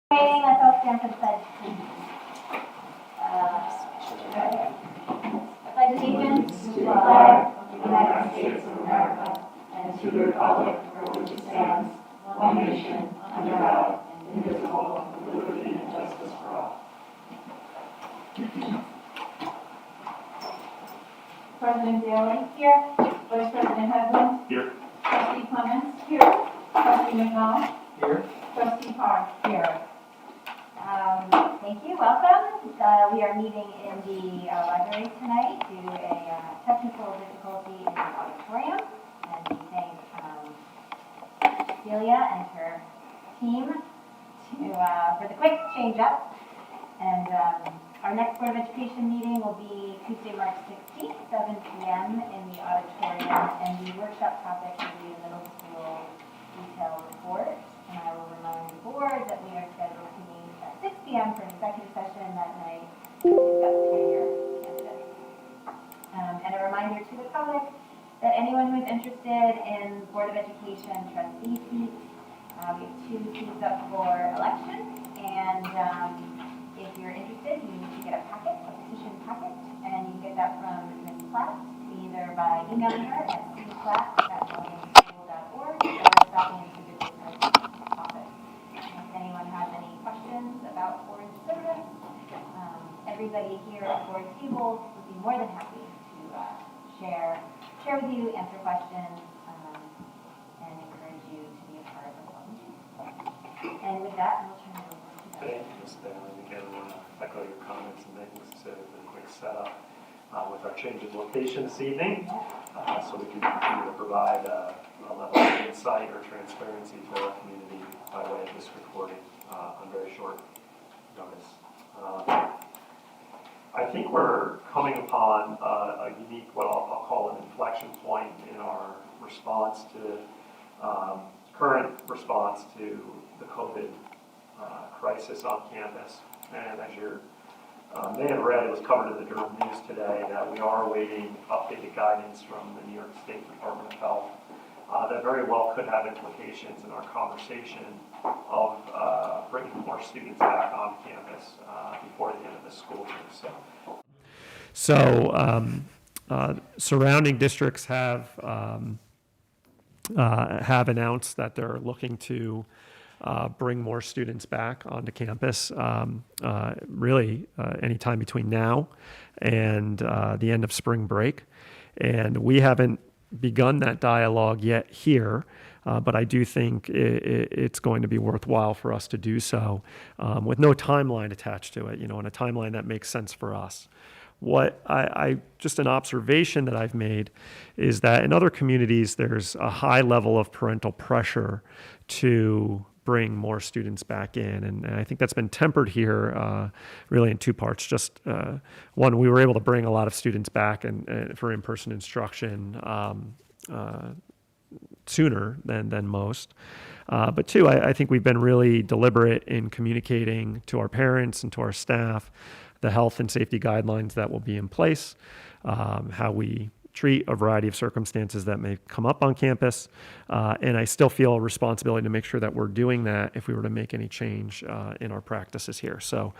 Waiting, let's all stand for the pledge. Pledge allegiance to the flag of the United States of America and to the republic for which it stands, one nation, under God, indivisible, with liberty and justice for all. President Daly here. Vice President Haldane. Here. Trustee Clements here. Trustee McDonald. Here. Trustee Parr here. Thank you. Welcome. We are meeting in the library tonight due to a technical difficulty in the auditorium, and we thank Celia and her team for the quick change up. And our next Board of Education meeting will be Tuesday, March 16th, 7 p.m. in the auditorium, and the workshop topic will be the middle school detail report. And I will remind the board that we are scheduled to meet at 6 p.m. for an executive session that night to discuss tenure candidates. And a reminder to the public that anyone who is interested in Board of Education trustee seats, we have 2 seats up for election. And if you're interested, you need to get a packet, a petition packet, and you can get that from Ms. Platt, either by emailing her at cplatt@auditorium.org or stopping into the District Clerk's office. If anyone has any questions about board service, everybody here at board tables would be more than happy to share with you, answer questions, and encourage you to be a part of the board. And with that, we'll turn it over to Thank you, Ms. Daly. Again, I want to echo your comments and thank you for the quick setup with our change of location this evening, so we can continue to provide a level of insight or transparency to our community by way of this recording on very short notice. I think we're coming upon a unique, what I'll call an inflection point in our response to, current response to the COVID crisis on campus. And as you may have read, it was covered in the Durham News today that we are awaiting updated guidance from the New York State Department of Health that very well could have implications in our conversation of bringing more students back on campus before the end of the school year. So surrounding districts have announced that they're looking to bring more students back onto campus, really anytime between now and the end of spring break. And we haven't begun that dialogue yet here, but I do think it's going to be worthwhile for us to do so with no timeline attached to it, and a timeline that makes sense for us. What I just an observation that I've made is that in other communities, there's a high level of parental pressure to bring more students back in. And I think that's been tempered here really in 2 parts. Just one, we were able to bring a lot of students back and for in-person instruction sooner than most. But 2, I think we've been really deliberate in communicating to our parents and to our staff the health and safety guidelines that will be in place, how we treat a variety of circumstances that may come up on campus. And I still feel a responsibility to make sure that we're doing that if we were to make any change in our practices here. So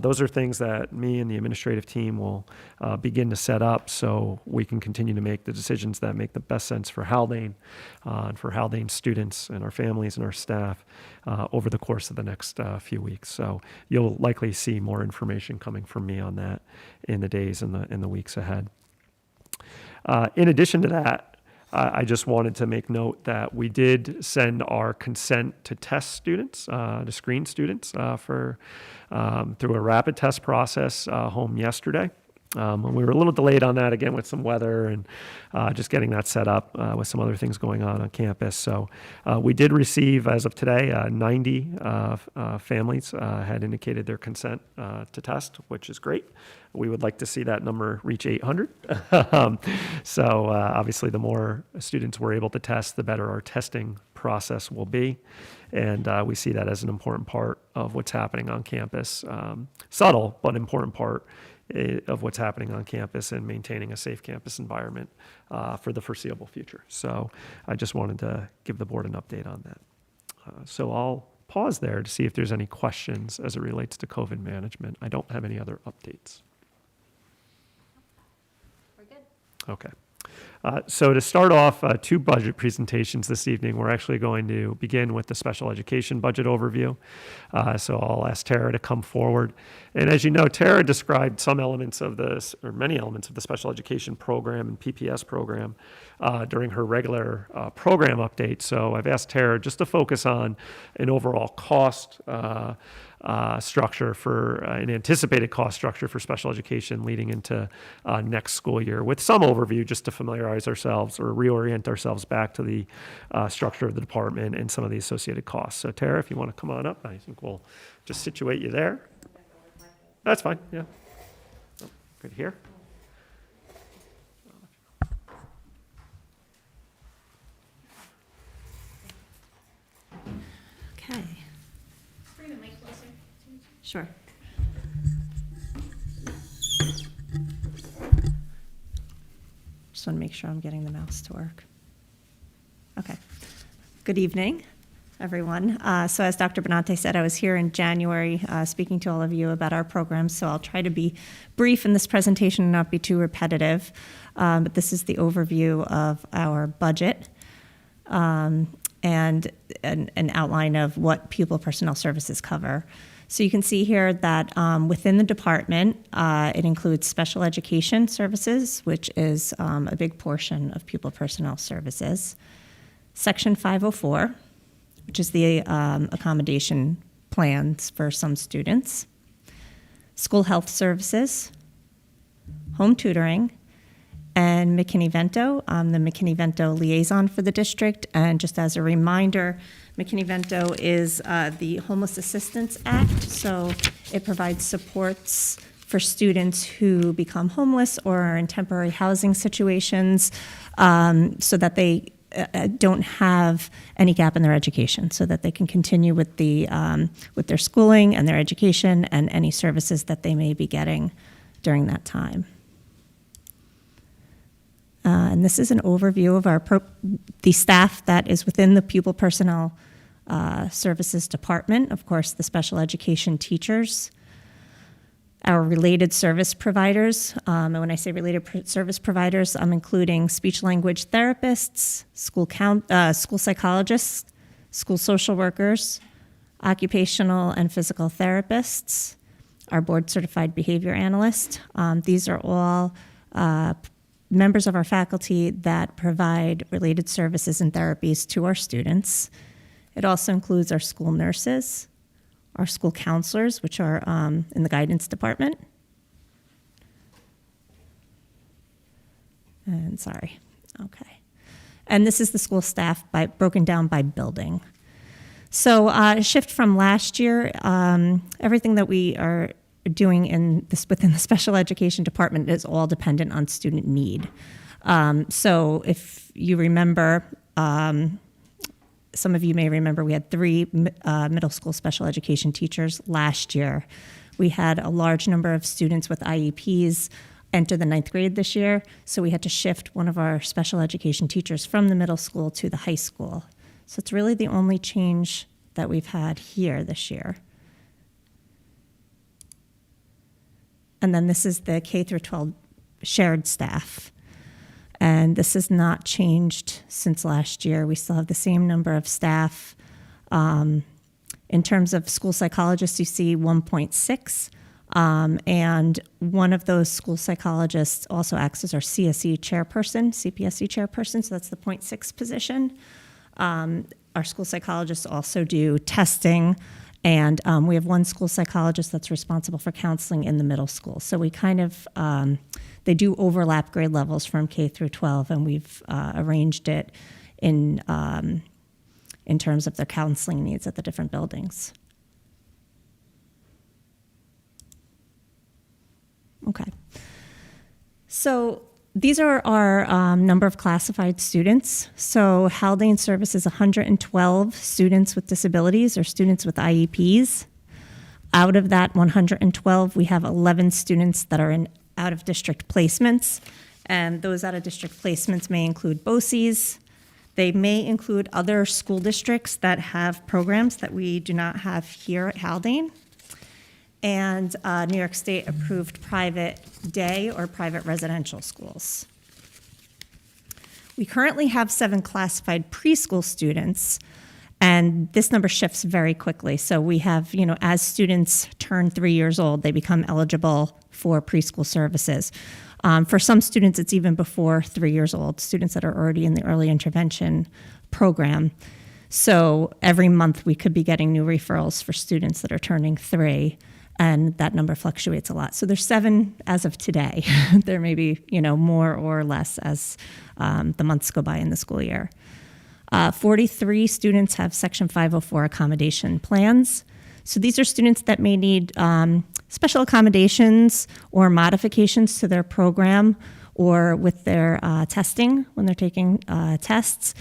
those are things that me and the administrative team will begin to set up so we can continue to make the decisions that make the best sense for Haldane and for Haldane students and our families and our staff over the course of the next few weeks. So you'll likely see more information coming from me on that in the days and the weeks ahead. In addition to that, I just wanted to make note that we did send our consent to test students, to screen students through a rapid test process home yesterday. And we were a little delayed on that again with some weather and just getting that set up with some other things going on campus. So we did receive, as of today, 90 families had indicated their consent to test, which is great. We would like to see that number reach 800. So obviously the more students we're able to test, the better our testing process will be. And we see that as an important part of what's happening on campus. Subtle, but important part of what's happening on campus and maintaining a safe campus environment for the foreseeable future. So I just wanted to give the board an update on that. So I'll pause there to see if there's any questions as it relates to COVID management. I don't have any other updates. We're good. Okay. So to start off, 2 budget presentations this evening. We're actually going to begin with the special education budget overview. So I'll ask Tara to come forward. And as you know, Tara described some elements of this, or many elements of the special education program and PPS program during her regular program update. So I've asked Tara just to focus on an overall cost structure for an anticipated cost structure for special education leading into next school year, with some overview just to familiarize ourselves or reorient ourselves back to the structure of the department and some of the associated costs. So Tara, if you want to come on up, I think we'll just situate you there. That's fine, yeah. Oh, good here. Okay. Bring the mic closer. Sure. Just want to make sure I'm getting the mouse to work. Okay. Good evening, everyone. So as Dr. Benante said, I was here in January speaking to all of you about our programs, so I'll try to be brief in this presentation and not be too repetitive. But this is the overview of our budget and an outline of what pupil personnel services cover. So you can see here that within the department, it includes special education services, which is a big portion of pupil personnel services. Section 504, which is the accommodation plans for some students. School health services, home tutoring, and McKinney-Vento. I'm the McKinney-Vento liaison for the district. And just as a reminder, McKinney-Vento is the Homeless Assistance Act. So it provides supports for students who become homeless or are in temporary housing situations so that they don't have any gap in their education, so that they can continue with their schooling and their education and any services that they may be getting during that time. And this is an overview of the staff that is within the pupil personnel services department. Of course, the special education teachers, our related service providers. And when I say related service providers, I'm including speech language therapists, school psychologists, school social workers, occupational and physical therapists, our board certified behavior analyst. These are all members of our faculty that provide related services and therapies to our students. It also includes our school nurses, our school counselors, which are in the guidance department. And sorry, okay. And this is the school staff broken down by building. So a shift from last year, everything that we are doing within the special education department is all dependent on student need. So if you remember, some of you may remember we had 3 middle school special education teachers last year. We had a large number of students with IEPs enter the 9th grade this year, so we had to shift one of our special education teachers from the middle school to the high school. So it's really the only change that we've had here this year. And then this is the K through 12 shared staff. And this has not changed since last year. We still have the same number of staff. In terms of school psychologists, you see 1.6. And one of those school psychologists also acts as our CPSE chairperson, so that's the 0.6 position. Our school psychologists also do testing, and we have one school psychologist that's responsible for counseling in the middle school. So we kind of, they do overlap grade levels from K through 12, and we've arranged it in terms of their counseling needs at the different buildings. Okay. So these are our number of classified students. So Haldane services 112 students with disabilities or students with IEPs. Out of that 112, we have 11 students that are in out-of-district placements. And those out-of-district placements may include BOCEs. They may include other school districts that have programs that we do not have here at Haldane, and New York State approved private day or private residential schools. We currently have 7 classified preschool students, and this number shifts very quickly. So we have, as students turn 3 years old, they become eligible for preschool services. For some students, it's even before 3 years old, students that are already in the early intervention program. So every month we could be getting new referrals for students that are turning 3, and that number fluctuates a lot. So there's 7 as of today. There may be, more or less as the months go by in the school year. 43 students have Section 504 accommodation plans. So these are students that may need special accommodations or modifications to their program or with their testing when they're taking tests,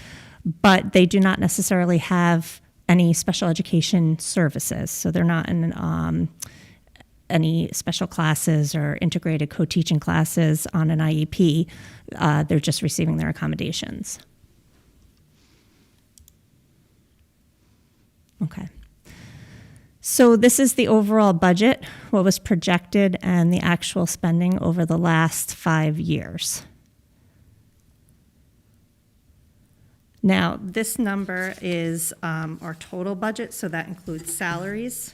but they do not necessarily have any special education services. So they're not in any special classes or integrated co-teaching classes on an IEP. They're just receiving their accommodations. Okay. So this is the overall budget, what was projected, and the actual spending over the last 5 years. Now, this number is our total budget, so that includes salaries,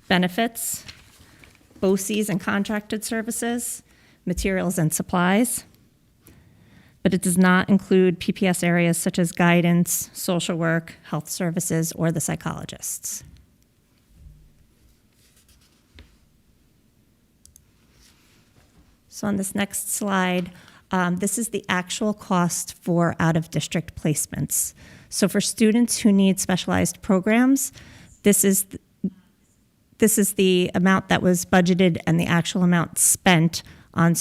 benefits, BOCEs and contracted services, materials and supplies, but it does not include PPS areas such as guidance, social work, health services, or the psychologists. So on this next slide, this is the actual cost for out-of-district placements. So for students who need specialized programs, this is the amount that was budgeted and the actual amount spent on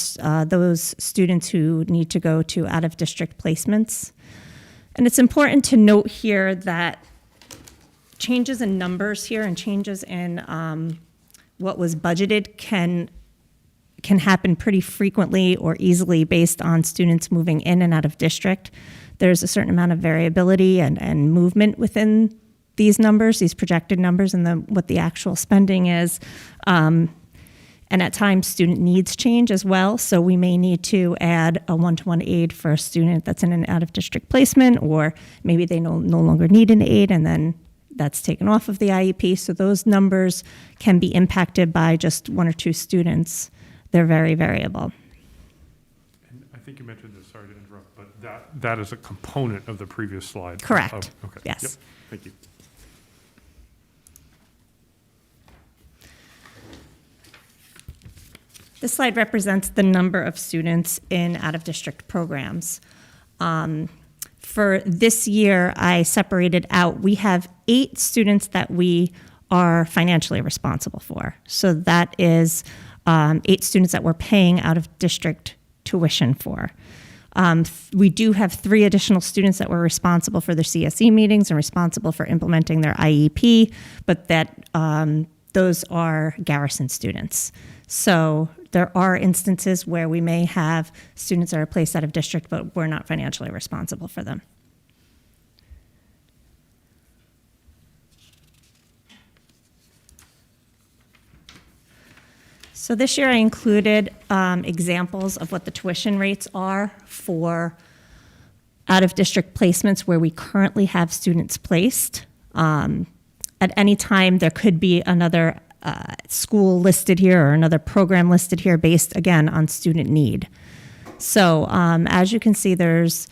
those students who need to go to out-of-district placements. And it's important to note here that changes in numbers here and changes in what was budgeted can happen pretty frequently or easily based on students moving in and out of district. There's a certain amount of variability and movement within these numbers, these projected numbers, and what the actual spending is. And at times, student needs change as well. So we may need to add a one-to-one aid for a student that's in an out-of-district placement, or maybe they no longer need an aid, and then that's taken off of the IEP. So those numbers can be impacted by just 1 or 2 students. They're very variable. And I think you mentioned this, sorry to interrupt, but that is a component of the previous slide. Correct. Okay. Yes. Yep. Thank you. This slide represents the number of students in out-of-district programs. For this year, I separated out, we have 8 students that we are financially responsible for. So that is 8 students that we're paying out-of-district tuition for. We do have 3 additional students that we're responsible for their CSE meetings and responsible for implementing their IEP, but that those are garrison students. So there are instances where we may have students that are placed out of district, but we're not financially responsible for them. So this year I included examples of what the tuition rates are for out-of-district placements where we currently have students placed. At any time, there could be another school listed here or another program listed here based, again, on student need. So as you can see, there's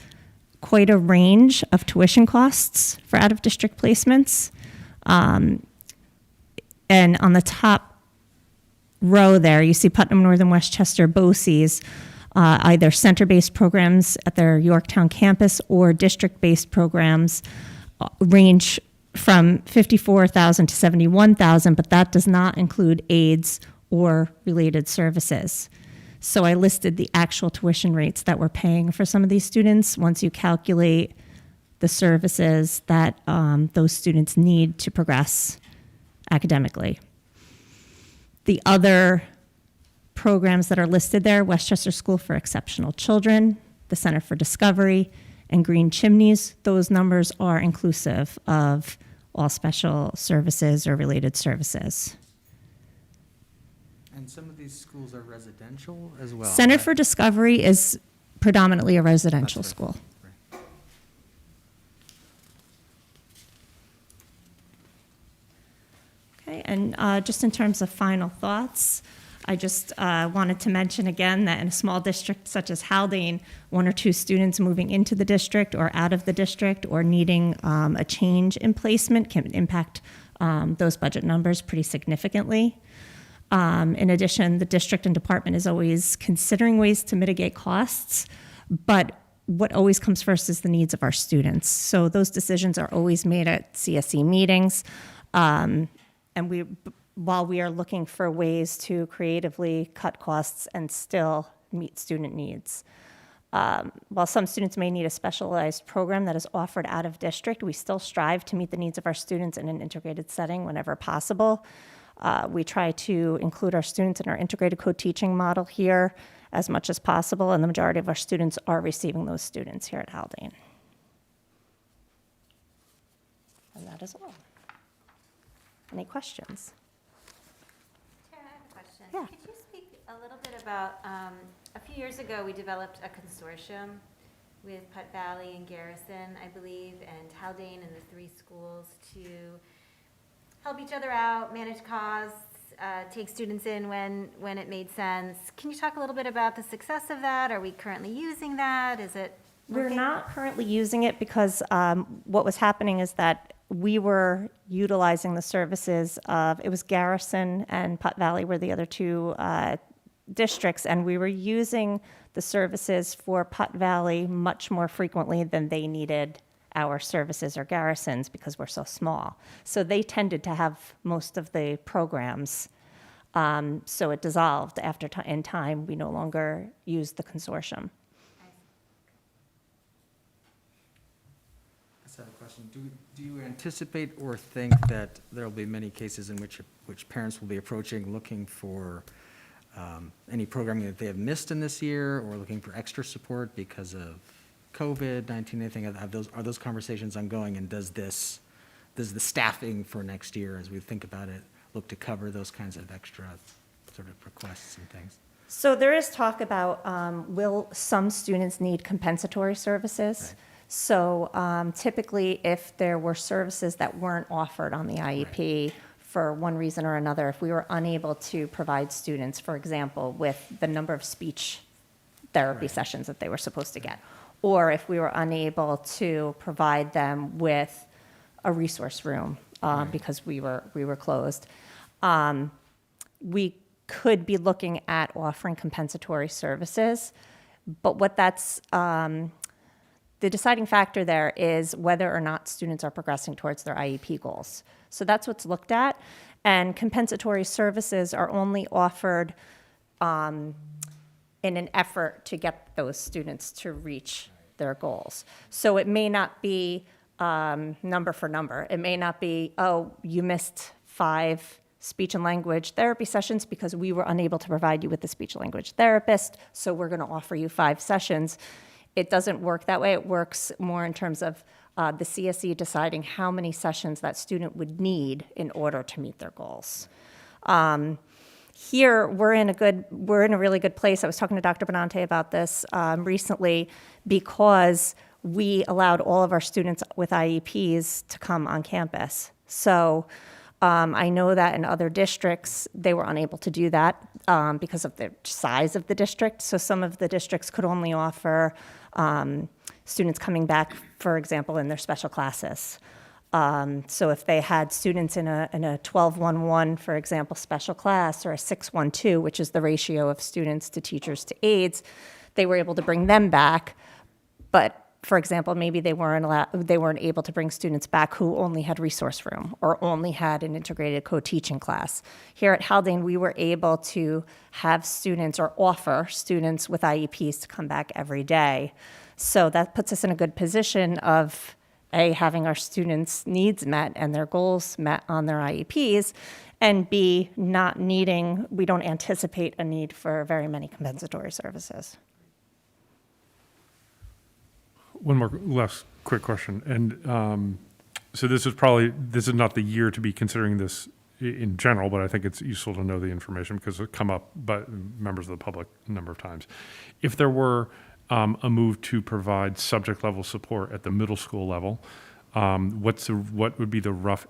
quite a range of tuition costs for out-of-district placements. And on the top row there, you see Putnam Northern Westchester BOCEs, either center-based programs at their Yorktown campus or district-based programs range from $54,000 to $71,000, but that does not include aids or related services. So I listed the actual tuition rates that we're paying for some of these students once you calculate the services that those students need to progress academically. The other programs that are listed there, Westchester School for Exceptional Children, the Center for Discovery, and green chimneys, those numbers are inclusive of all special services or related services. And some of these schools are residential as well. Center right? for Discovery is predominantly a residential That's right. school. Right. Okay, and just in terms of final thoughts, I just wanted to mention again that in a small district such as Haldane, 1 or 2 students moving into the district or out of the district or needing a change in placement can impact those budget numbers pretty significantly. In addition, the district and department is always considering ways to mitigate costs, but what always comes first is the needs of our students. So those decisions are always made at CSE meetings. And while we are looking for ways to creatively cut costs and still meet student needs. While some students may need a specialized program that is offered out of district, we still strive to meet the needs of our students in an integrated setting whenever possible. We try to include our students in our integrated co-teaching model here as much as possible, and the majority of our students are receiving those students here at Haldane. And that is all. Any questions? Tara, I have a question. Yeah. Could you speak a little bit about, a few years ago, we developed a consortium with Putt Valley and Garrison, I believe, and Haldane and the 3 schools to help each other out, manage costs, take students in when it made sense. Can you talk a little bit about the success of that? Are we currently using that? Is it? We're working? not currently using it because what was happening is that we were utilizing the services of, it was Garrison and Putt Valley were the other 2 districts, and we were using the services for Putt Valley much more frequently than they needed our services or Garrison's because we're so small. So they tended to have most of the programs. So it dissolved after in time. We no longer use the consortium. I just have a question. Do you anticipate or think that there will be many cases in which parents will be approaching looking for any programming that they have missed in this year or looking for extra support because of COVID-19, anything? Are those conversations ongoing, and does the staffing for next year, as we think about it, look to cover those kinds of extra sort of requests and things? So there is talk about will some students need compensatory services? Right. So typically, if there were services that weren't offered on the IEP for one reason or another, if we were unable to provide students, for example, with the number of speech therapy Right. sessions that they were supposed to get, or if we were unable to provide them with a resource room because we were closed, we could be looking at offering compensatory services. But what that's the deciding factor there is whether or not students are progressing towards their IEP goals. So that's what's looked at, and compensatory services are only offered in an effort to get those students to reach their goals. So it may not be number for number. It may not be, oh, you missed 5 speech and language therapy sessions because we were unable to provide you with the speech and language therapist, so we're going to offer you 5 sessions. It doesn't work that way. It works more in terms of the CSE deciding how many sessions that student would need in order to meet their goals. Here, we're in a really good place. I was talking to Dr. Benante about this recently because we allowed all of our students with IEPs to come on campus. So I know that in other districts, they were unable to do that because of the size of the district. So some of the districts could only offer students coming back, for example, in their special classes. So if they had students in a 12-1-1, for example, special class, or a 6-1-2, which is the ratio of students to teachers to aides, they were able to bring them back. But for example, maybe they weren't able to bring students back who only had resource room or only had an integrated co-teaching class. Here at Haldane, we were able to have students or offer students with IEPs to come back every day. So that puts us in a good position of A, having our students' needs met and their goals met on their IEPs, and B, we don't anticipate a need for very many compensatory services. One more last quick question. And so this is not the year to be considering this in general, but I think it's useful to know the information because it come up by members of the public a number of times. If there were a move to provide subject level support at the middle school level, what would be the rough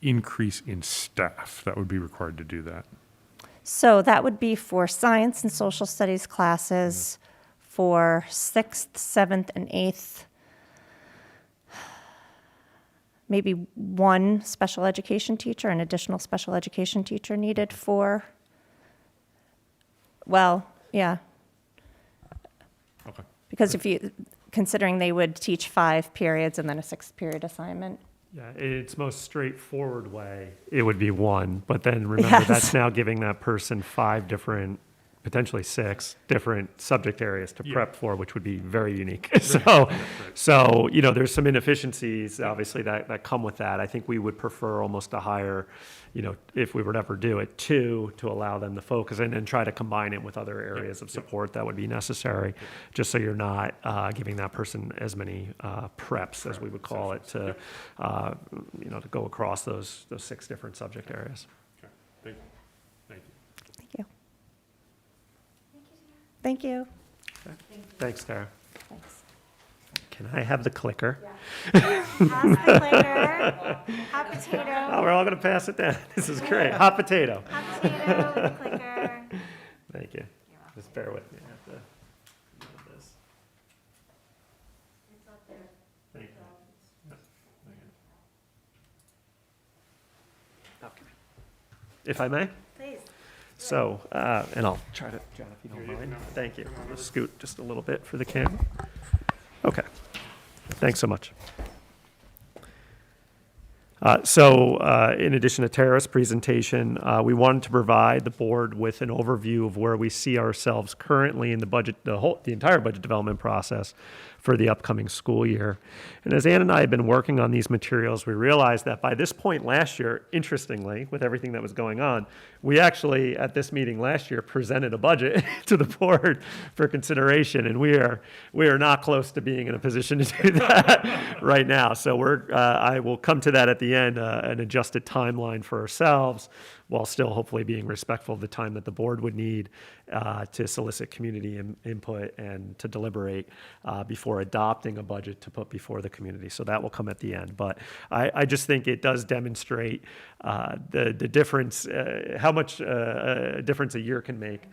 increase in staff that would be required to do that? So that would be for science and social studies classes for 6th, 7th, and 8th. Maybe one special education teacher, an additional special education teacher needed for, well, yeah. Okay. Because considering they would teach 5 periods and then a 6th period assignment. Yeah, its most straightforward way, it would be one, but then remember Yes. that's now giving that person 5 different, potentially 6 different subject areas to Yeah. prep for, which would be very unique. So, there's some inefficiencies, obviously, that come with that. I think we would prefer almost to hire, if we were to ever do it, 2 to allow them to focus and then try to combine it with other areas of support that would be necessary, just so you're not giving that person as many preps, as we would call it, to go across those 6 different subject areas. Okay. Thank you. Thank you. Thank you. Thank you. Thanks, Tara. Thanks. Can I have the clicker? Pass the clicker. Hot potato. Oh, we're all going to pass it down. This is great. Hot potato. Hot potato with a clicker. Thank you. Just bear with me. I have to move this. Thank you. Yeah, thank you. Okay. If I may? Please. So, and I'll try to, John, if you don't mind. Thank you. I'll just scoot just a little bit for the camera. Okay. Thanks so much. In addition to Tara's presentation, we wanted to provide the board with an overview of where we see ourselves currently in the budget, the entire budget development process for the upcoming school year. And as Ann and I have been working on these materials, we realized that by this point last year, interestingly, with everything that was going on, we actually, at this meeting last year, presented a budget to the board for consideration, and we are not close to being in a position to do that right now. So I will come to that at the end, an adjusted timeline for ourselves, while still hopefully being respectful of the time that the board would need to solicit community input and to deliberate before adopting a budget to put before the community. So that will come at the end. But I just think it does demonstrate the difference, how much a difference a year can make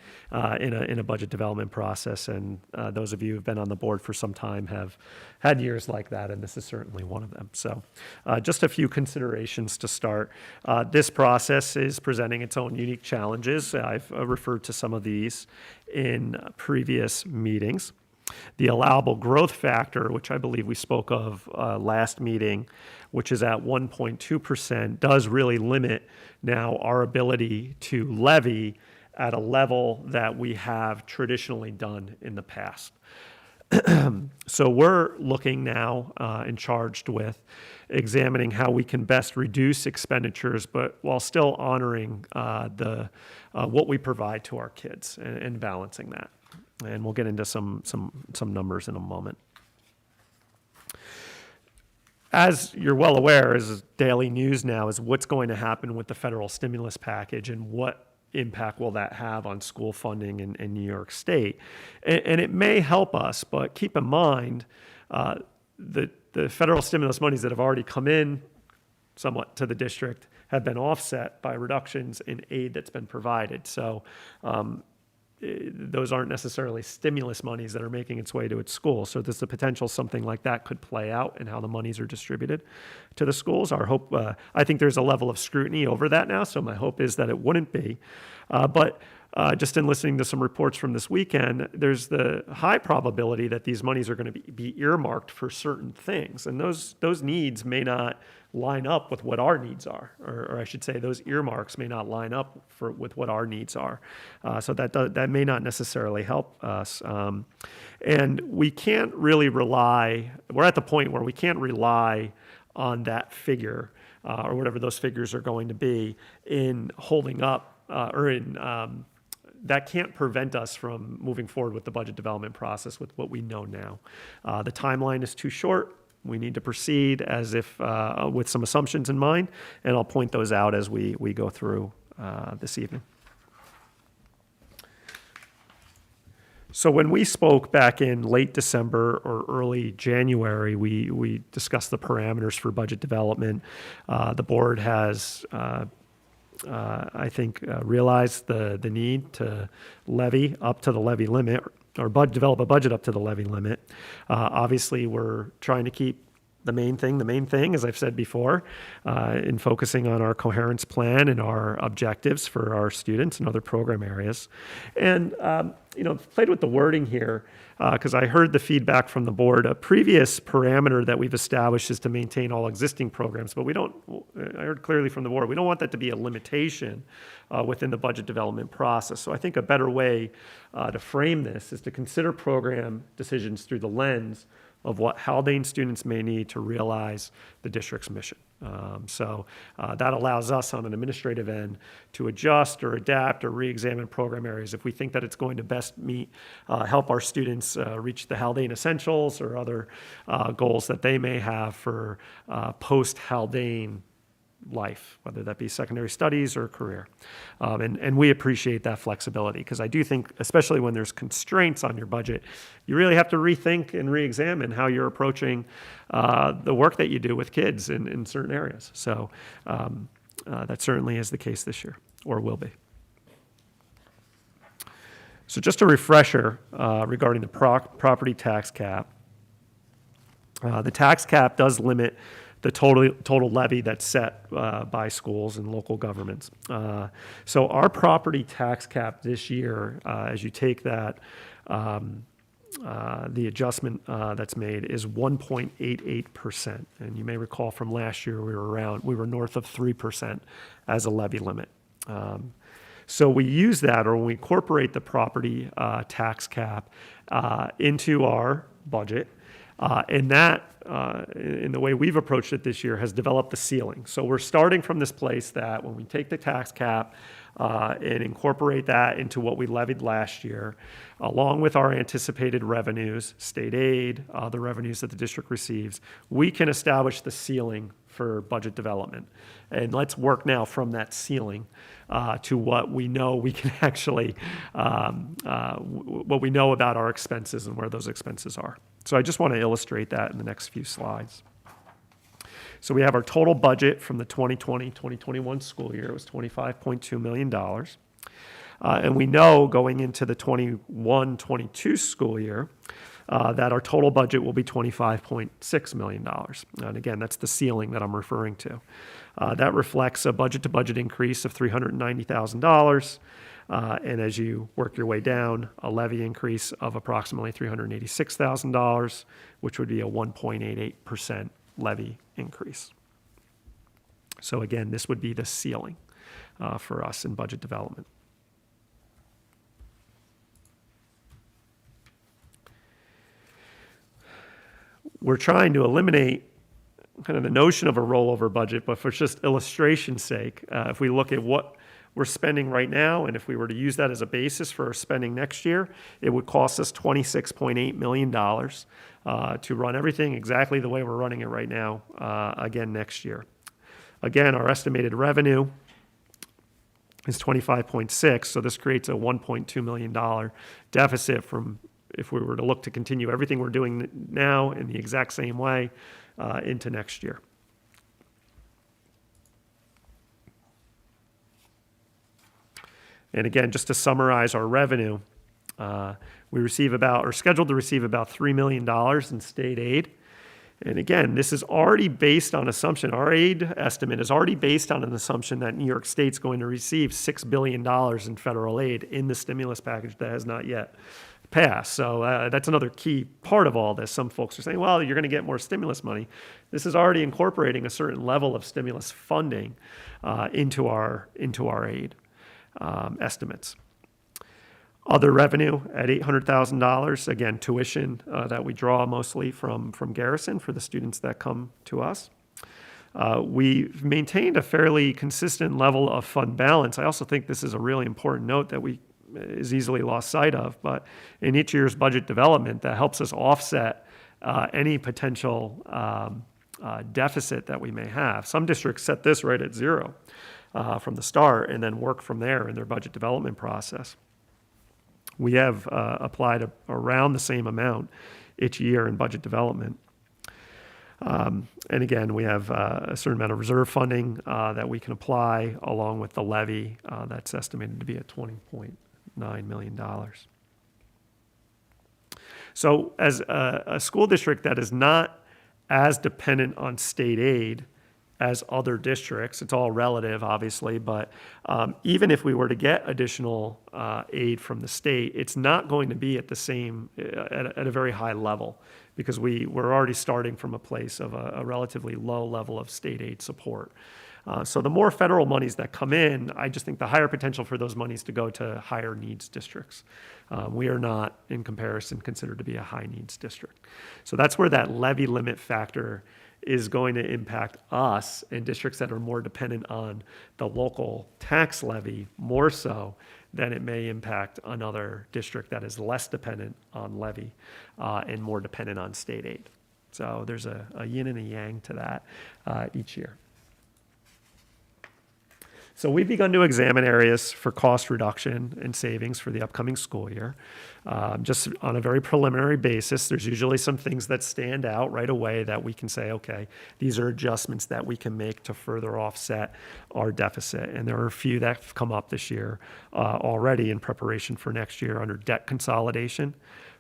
in a budget development process. And those of you who've been on the board for some time have had years like that, and this is certainly one of them. So just a few considerations to start. This process is presenting its own unique challenges. I've referred to some of these in previous meetings. The allowable growth factor, which I believe we spoke of last meeting, which is at 1.2%, does really limit now our ability to levy at a level that we have traditionally done in the past. So we're looking now and charged with examining how we can best reduce expenditures, but while still honoring what we provide to our kids and balancing that. And we'll get into some numbers in a moment. As you're well aware, as daily news now, is what's going to happen with the federal stimulus package and what impact will that have on school funding in New York State. And it may help us, but keep in mind the federal stimulus monies that have already come in somewhat to the district have been offset by reductions in aid that's been provided. So those aren't necessarily stimulus monies that are making its way to its school. So there's the potential something like that could play out in how the monies are distributed to the schools. Our hope, I think there's a level of scrutiny over that now, so my hope is that it wouldn't be. But just in listening to some reports from this weekend, there's the high probability that these monies are going to be earmarked for certain things. And those needs may not line up with what our needs are, or I should say those earmarks may not line up with what our needs are. So that may not necessarily help us. And we can't really rely, we're at the point where we can't rely on that figure or whatever those figures are going to be in holding up or in that can't prevent us from moving forward with the budget development process with what we know now. The timeline is too short. We need to proceed as if with some assumptions in mind, and I'll point those out as we go through this evening. So when we spoke back in late December or early January, we discussed the parameters for budget development. The board has, I think, realized the need to levy up to the levy limit, or develop a budget up to the levy limit. Obviously, we're trying to keep the main thing, as I've said before, in focusing on our coherence plan and our objectives for our students and other program areas. And, played with the wording here because I heard the feedback from the board. A previous parameter that we've established is to maintain all existing programs, but I heard clearly from the board, we don't want that to be a limitation within the budget development process. So I think a better way to frame this is to consider program decisions through the lens of what Haldane students may need to realize the district's mission. So that allows us on an administrative end to adjust or adapt or re-examine program areas if we think that it's going to best help our students reach the Haldane essentials or other goals that they may have for post-Haldane life, whether that be secondary studies or career. And we appreciate that flexibility because I do think, especially when there's constraints on your budget, you really have to rethink and re-examine how you're approaching the work that you do with kids in certain areas. So that certainly is the case this year, or will be. So just a refresher regarding the property tax cap. The tax cap does limit the total levy that's set by schools and local governments. So our property tax cap this year, as you take that, the adjustment that's made is 1.88%. And you may recall from last year we were north of 3% as a levy limit. So we use that, or when we incorporate the property tax cap into our budget, and that, in the way we've approached it this year, has developed the ceiling. So we're starting from this place that when we take the tax cap and incorporate that into what we levied last year, along with our anticipated revenues, state aid, the revenues that the district receives, we can establish the ceiling for budget development. And let's work now from that ceiling to what we know we can actually, what we know about our expenses and where those expenses are. So I just want to illustrate that in the next few slides. So we have our total budget from the 2020-2021 school year. It was $25.2 million. And we know going into the 21-22 school year that our total budget will be $25.6 million. And again, that's the ceiling that I'm referring to. That reflects a budget-to-budget increase of $390,000. And as you work your way down, a levy increase of approximately $386,000, which would be a 1.88% levy increase. So again, this would be the ceiling for us in budget development. We're trying to eliminate kind of the notion of a rollover budget, but for just illustration's sake, if we look at what we're spending right now, and if we were to use that as a basis for our spending next year, it would cost us $26.8 million to run everything exactly the way we're running it right now, again next year. Again, our estimated revenue is 25.6, so this creates a $1.2 million deficit from if we were to look to continue everything we're doing now in the exact same way into next year. And again, just to summarize our revenue, we receive about, or scheduled to receive about $3 million in state aid. And again, this is already based on assumption. Our aid estimate is already based on an assumption that New York State's going to receive $6 billion in federal aid in the stimulus package that has not yet passed. So that's another key part of all this. Some folks are saying, well, you're going to get more stimulus money. This is already incorporating a certain level of stimulus funding into our aid estimates. Other revenue at $800,000, again, tuition that we draw mostly from Garrison for the students that come to us. We've maintained a fairly consistent level of fund balance. I also think this is a really important note that we is easily lost sight of. But in each year's budget development, that helps us offset any potential deficit that we may have. Some districts set this right at zero from the start and then work from there in their budget development process. We have applied around the same amount each year in budget development. And again, we have a certain amount of reserve funding that we can apply along with the levy that's estimated to be at $20.9 million. So as a school district that is not as dependent on state aid as other districts, it's all relative, obviously, but even if we were to get additional aid from the state, it's not going to be at the same, at a very high level, because we're already starting from a place of a relatively low level of state aid support. So the more federal monies that come in, I just think the higher potential for those monies to go to higher needs districts. We are not, in comparison, considered to be a high needs district. So that's where that levy limit factor is going to impact us in districts that are more dependent on the local tax levy more so than it may impact another district that is less dependent on levy and more dependent on state aid. So there's a yin and a yang to that each year. So we've begun to examine areas for cost reduction and savings for the upcoming school year. Just on a very preliminary basis, there's usually some things that stand out right away that we can say, okay, these are adjustments that we can make to further offset our deficit. And there are a few that have come up this year already in preparation for next year under debt consolidation,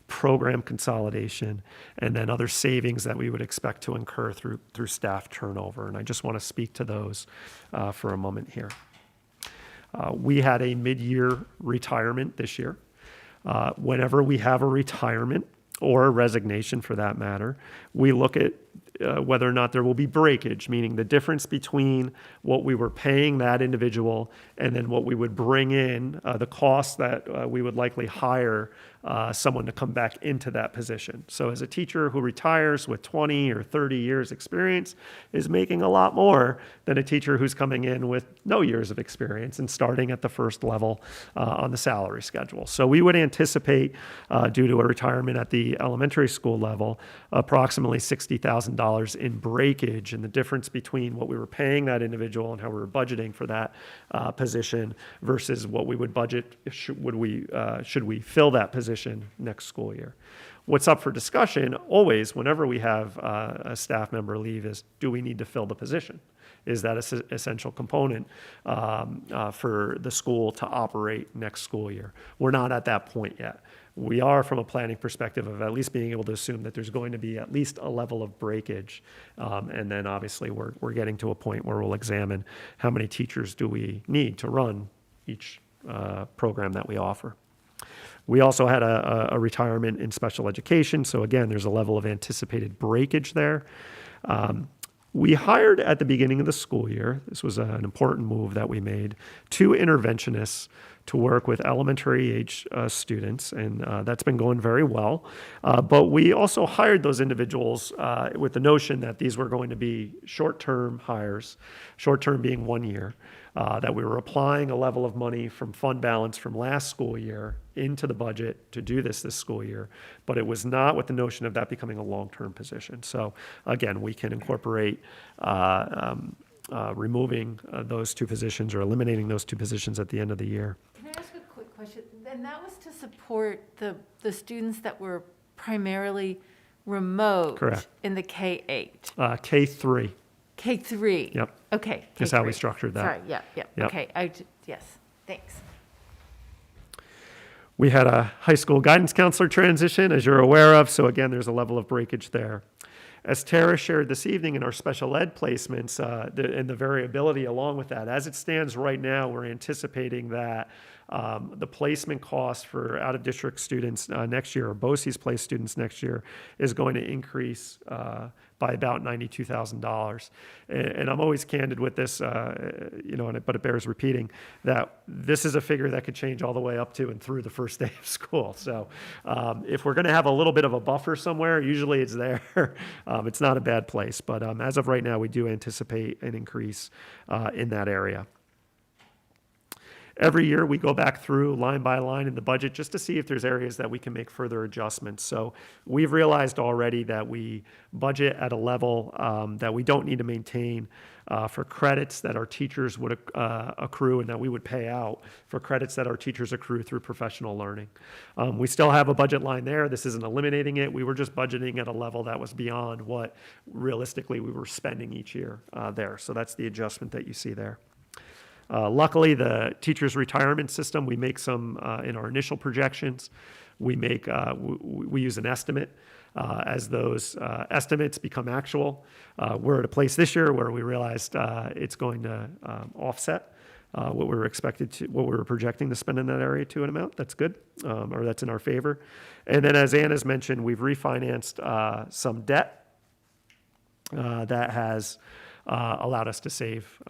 program consolidation, and then other savings that we would expect to incur through staff turnover. And I just want to speak to those for a moment here. We had a mid-year retirement this year. Whenever we have a retirement or a resignation for that matter, we look at whether or not there will be breakage, meaning the difference between what we were paying that individual and then what we would bring in, the cost that we would likely hire someone to come back into that position. So as a teacher who retires with 20 or 30 years experience is making a lot more than a teacher who's coming in with no years of experience and starting at the first level on the salary schedule. So we would anticipate, due to a retirement at the elementary school level, approximately $60,000 in breakage, and the difference between what we were paying that individual and how we were budgeting for that position versus what we would budget should we fill that position next school year. What's up for discussion always whenever we have a staff member leave is, do we need to fill the position? Is that an essential component for the school to operate next school year? We're not at that point yet. We are, from a planning perspective, of at least being able to assume that there's going to be at least a level of breakage. And then obviously we're getting to a point where we'll examine how many teachers do we need to run each program that we offer. We also had a retirement in special education. So again, there's a level of anticipated breakage there. We hired at the beginning of the school year, this was an important move that we made, 2 interventionists to work with elementary age students, and that's been going very well. But we also hired those individuals with the notion that these were going to be short-term hires, short-term being 1 year, that we were applying a level of money from fund balance from last school year into the budget to do this school year, but it was not with the notion of that becoming a long-term position. So again, we can incorporate removing those 2 positions or eliminating those 2 positions at the end of the year. Can I ask a quick question? And that was to support the students that were primarily remote. Correct. In the K-8. K3. K3. Yep. Okay. Is how we K3. structured that. Sorry, yeah. Yep. Okay, yes, thanks. We had a high school guidance counselor transition, as you're aware of. So again, there's a level of breakage there. As Tara shared this evening in our special ed placements and the variability along with that, as it stands right now, we're anticipating that the placement cost for out-of-district students next year, or BOCES placed students next year, is going to increase by about $92,000. And I'm always candid with this, but it bears repeating that this is a figure that could change all the way up to and through the first day of school. So if we're going to have a little bit of a buffer somewhere, usually it's there. It's not a bad place, but as of right now, we do anticipate an increase in that area. every year we go back through line by line in the budget just to see if there's areas that we can make further adjustments. So we've realized already that we budget at a level that we don't need to maintain for credits that our teachers would accrue and that we would pay out for credits that our teachers accrue through professional learning. We still have a budget line there. This isn't eliminating it. We were just budgeting at a level that was beyond what realistically we were spending each year there. So that's the adjustment that you see there. Luckily, the teachers' retirement system, we make some in our initial projections. We use an estimate. As those estimates become actual, we're at a place this year where we realized it's going to offset what we were projecting to spend in that area to an amount. That's good, or that's in our favor. And then, as Anna's mentioned, we've refinanced some debt that has allowed us to save,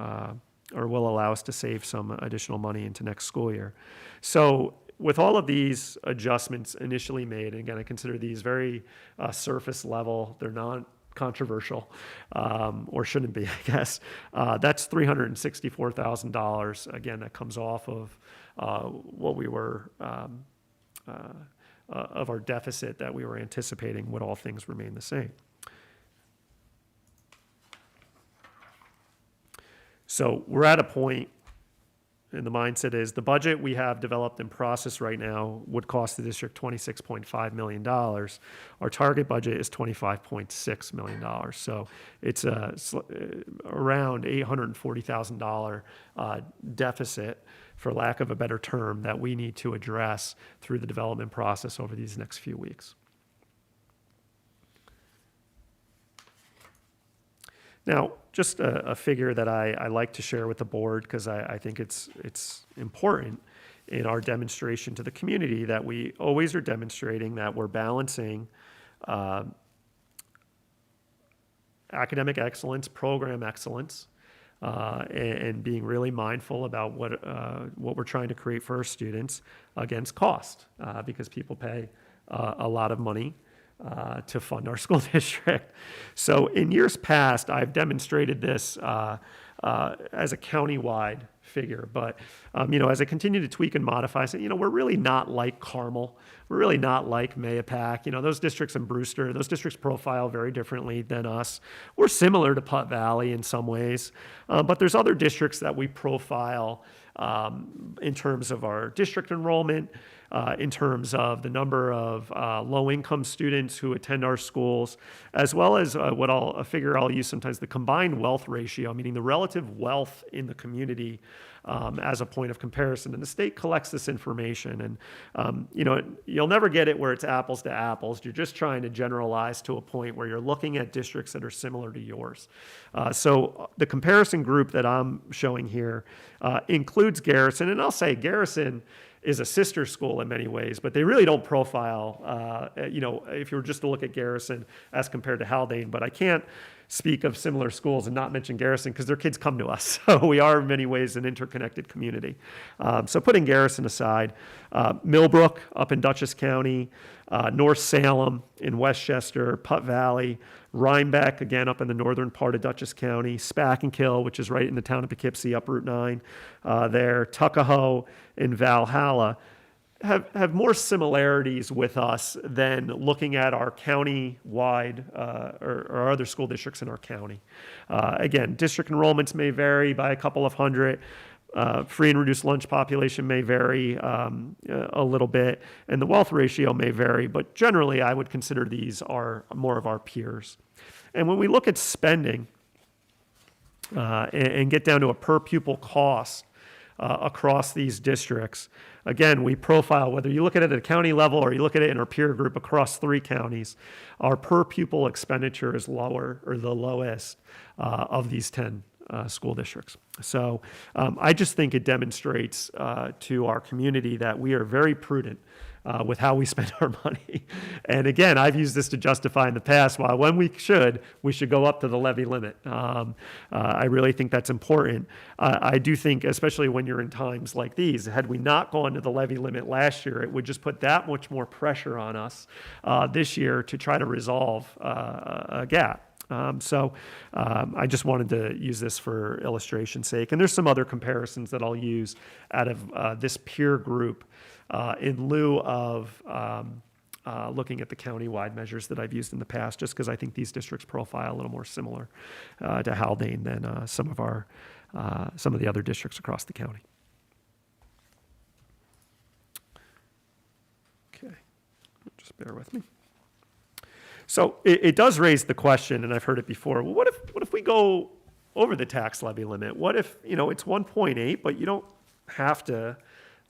or will allow us to save some additional money into next school year. So with all of these adjustments initially made, and again, I consider these very surface level, they're not controversial, or shouldn't be, I guess. That's $364,000, again, that comes off of what we were, of our deficit that we were anticipating would all things remain the same. So we're at a point, and the mindset is the budget we have developed in process right now would cost the district $26.5 million. Our target budget is $25.6 million. So it's around $840,000 deficit, for lack of a better term, that we need to address through the development process over these next few weeks. Now, just a figure that I like to share with the board, because I think it's important in our demonstration to the community that we always are demonstrating that we're balancing academic excellence, program excellence, and being really mindful about what we're trying to create for our students against cost, because people pay a lot of money to fund our school district. So in years past, I've demonstrated this as a county-wide figure. But, as I continue to tweak and modify, I say, we're really not like Carmel. We're really not like Mayapack. Those districts in Brewster, those districts profile very differently than us. We're similar to Putt Valley in some ways. But there's other districts that we profile in terms of our district enrollment, in terms of the number of low-income students who attend our schools, as well as a figure I'll use sometimes, the combined wealth ratio, meaning the relative wealth in the community as a point of comparison. And the state collects this information. And, you'll never get it where it's apples to apples. You're just trying to generalize to a point where you're looking at districts that are similar to yours. So the comparison group that I'm showing here includes Garrison. And I'll say Garrison is a sister school in many ways, but they really don't profile, if you were just to look at Garrison as compared to Haldane. But I can't speak of similar schools and not mention Garrison because their kids come to us. So we are in many ways an interconnected community. So putting Garrison aside, Millbrook up in Dutchess County, North Salem in Westchester, Putt Valley, Rhinebeck, again, up in the northern part of Dutchess County, Spackenkill, which is right in the town of Poughkeepsie, up Route 9 there, Tuckahoe, and Valhalla, have more similarities with us than looking at our county-wide or our other school districts in our county. Again, district enrollments may vary by a couple of hundred. Free and reduced lunch population may vary a little bit, and the wealth ratio may vary, but generally I would consider these are more of our peers. And when we look at spending and get down to a per pupil cost across these districts, again, we profile, whether you look at it at a county level or you look at it in our peer group across 3 counties, our per pupil expenditure is lower, or the lowest of these 10 school districts. So I just think it demonstrates to our community that we are very prudent with how we spend our money. And again, I've used this to justify in the past, while when we should go up to the levy limit. I really think that's important. I do think, especially when you're in times like these, had we not gone to the levy limit last year, it would just put that much more pressure on us this year to try to resolve a gap. I just wanted to use this for illustration's sake. And there's some other comparisons that I'll use out of this peer group in lieu of looking at the county-wide measures that I've used in the past, just because I think these districts profile a little more similar to Haldane than some of the other districts across the county. Okay, just bear with me. So it does raise the question, and I've heard it before, well, what if we go over the tax levy limit? What if, it's 1.8, but you don't have to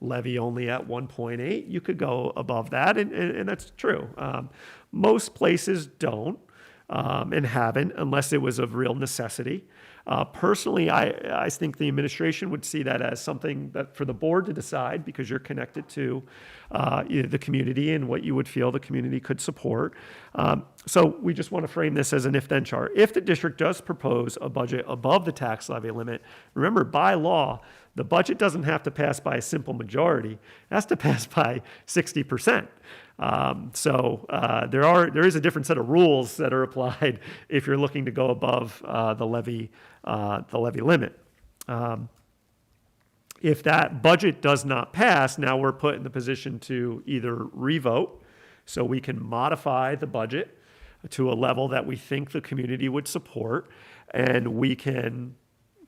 levy only at 1.8? You could go above that, and that's true. Most places don't and haven't unless it was of real necessity. Personally, I think the administration would see that as something that for the board to decide, because you're connected to the community and what you would feel the community could support. So we just want to frame this as an if-then chart. If the district does propose a budget above the tax levy limit, remember, by law, the budget doesn't have to pass by a simple majority. It has to pass by 60%. There is a different set of rules that are applied if you're looking to go above the levy limit. If that budget does not pass, now we're put in the position to either revote, so we can modify the budget to a level that we think the community would support, and we can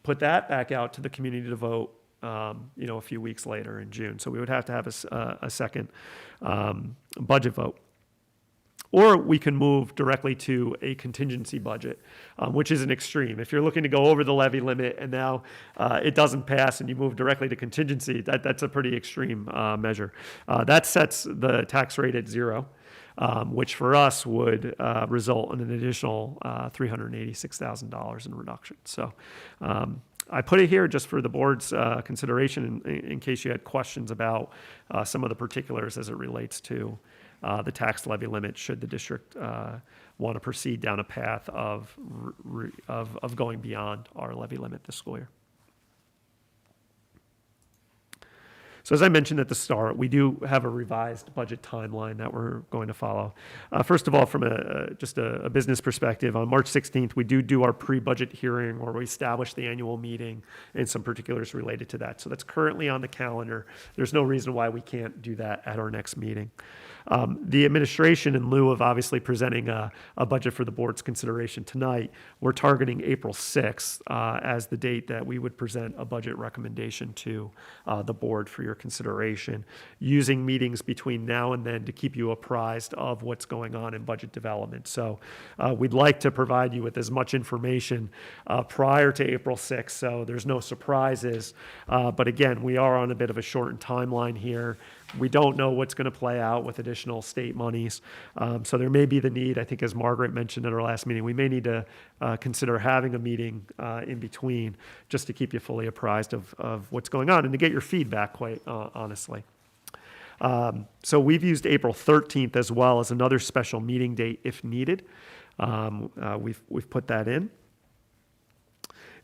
put that back out to the community to vote, a few weeks later in June. So we would have to have a second budget vote. Or we can move directly to a contingency budget, which is an extreme. If you're looking to go over the levy limit and now it doesn't pass and you move directly to contingency, that's a pretty extreme measure. That sets the tax rate at 0. Which for us would result in an additional $386,000 in reduction. So I put it here just for the board's consideration in case you had questions about some of the particulars as it relates to the tax levy limit should the district want to proceed down a path of going beyond our levy limit this school year. So as I mentioned at the start, we do have a revised budget timeline that we're going to follow. First of all, from just a business perspective, on March 16th, we do our pre-budget hearing where we establish the annual meeting and some particulars related to that. So that's currently on the calendar. There's no reason why we can't do that at our next meeting. The administration, in lieu of obviously presenting a budget for the board's consideration tonight, we're targeting April 6th as the date that we would present a budget recommendation to the board for your consideration, using meetings between now and then to keep you apprised of what's going on in budget development. So we'd like to provide you with as much information prior to April 6th, so there's no surprises. But again, we are on a bit of a shortened timeline here. We don't know what's going to play out with additional state monies. So there may be the need, I think as Margaret mentioned at our last meeting, we may need to consider having a meeting in between just to keep you fully apprised of what's going on and to get your feedback, quite honestly. So we've used April 13th as well as another special meeting date if needed. We've put that in.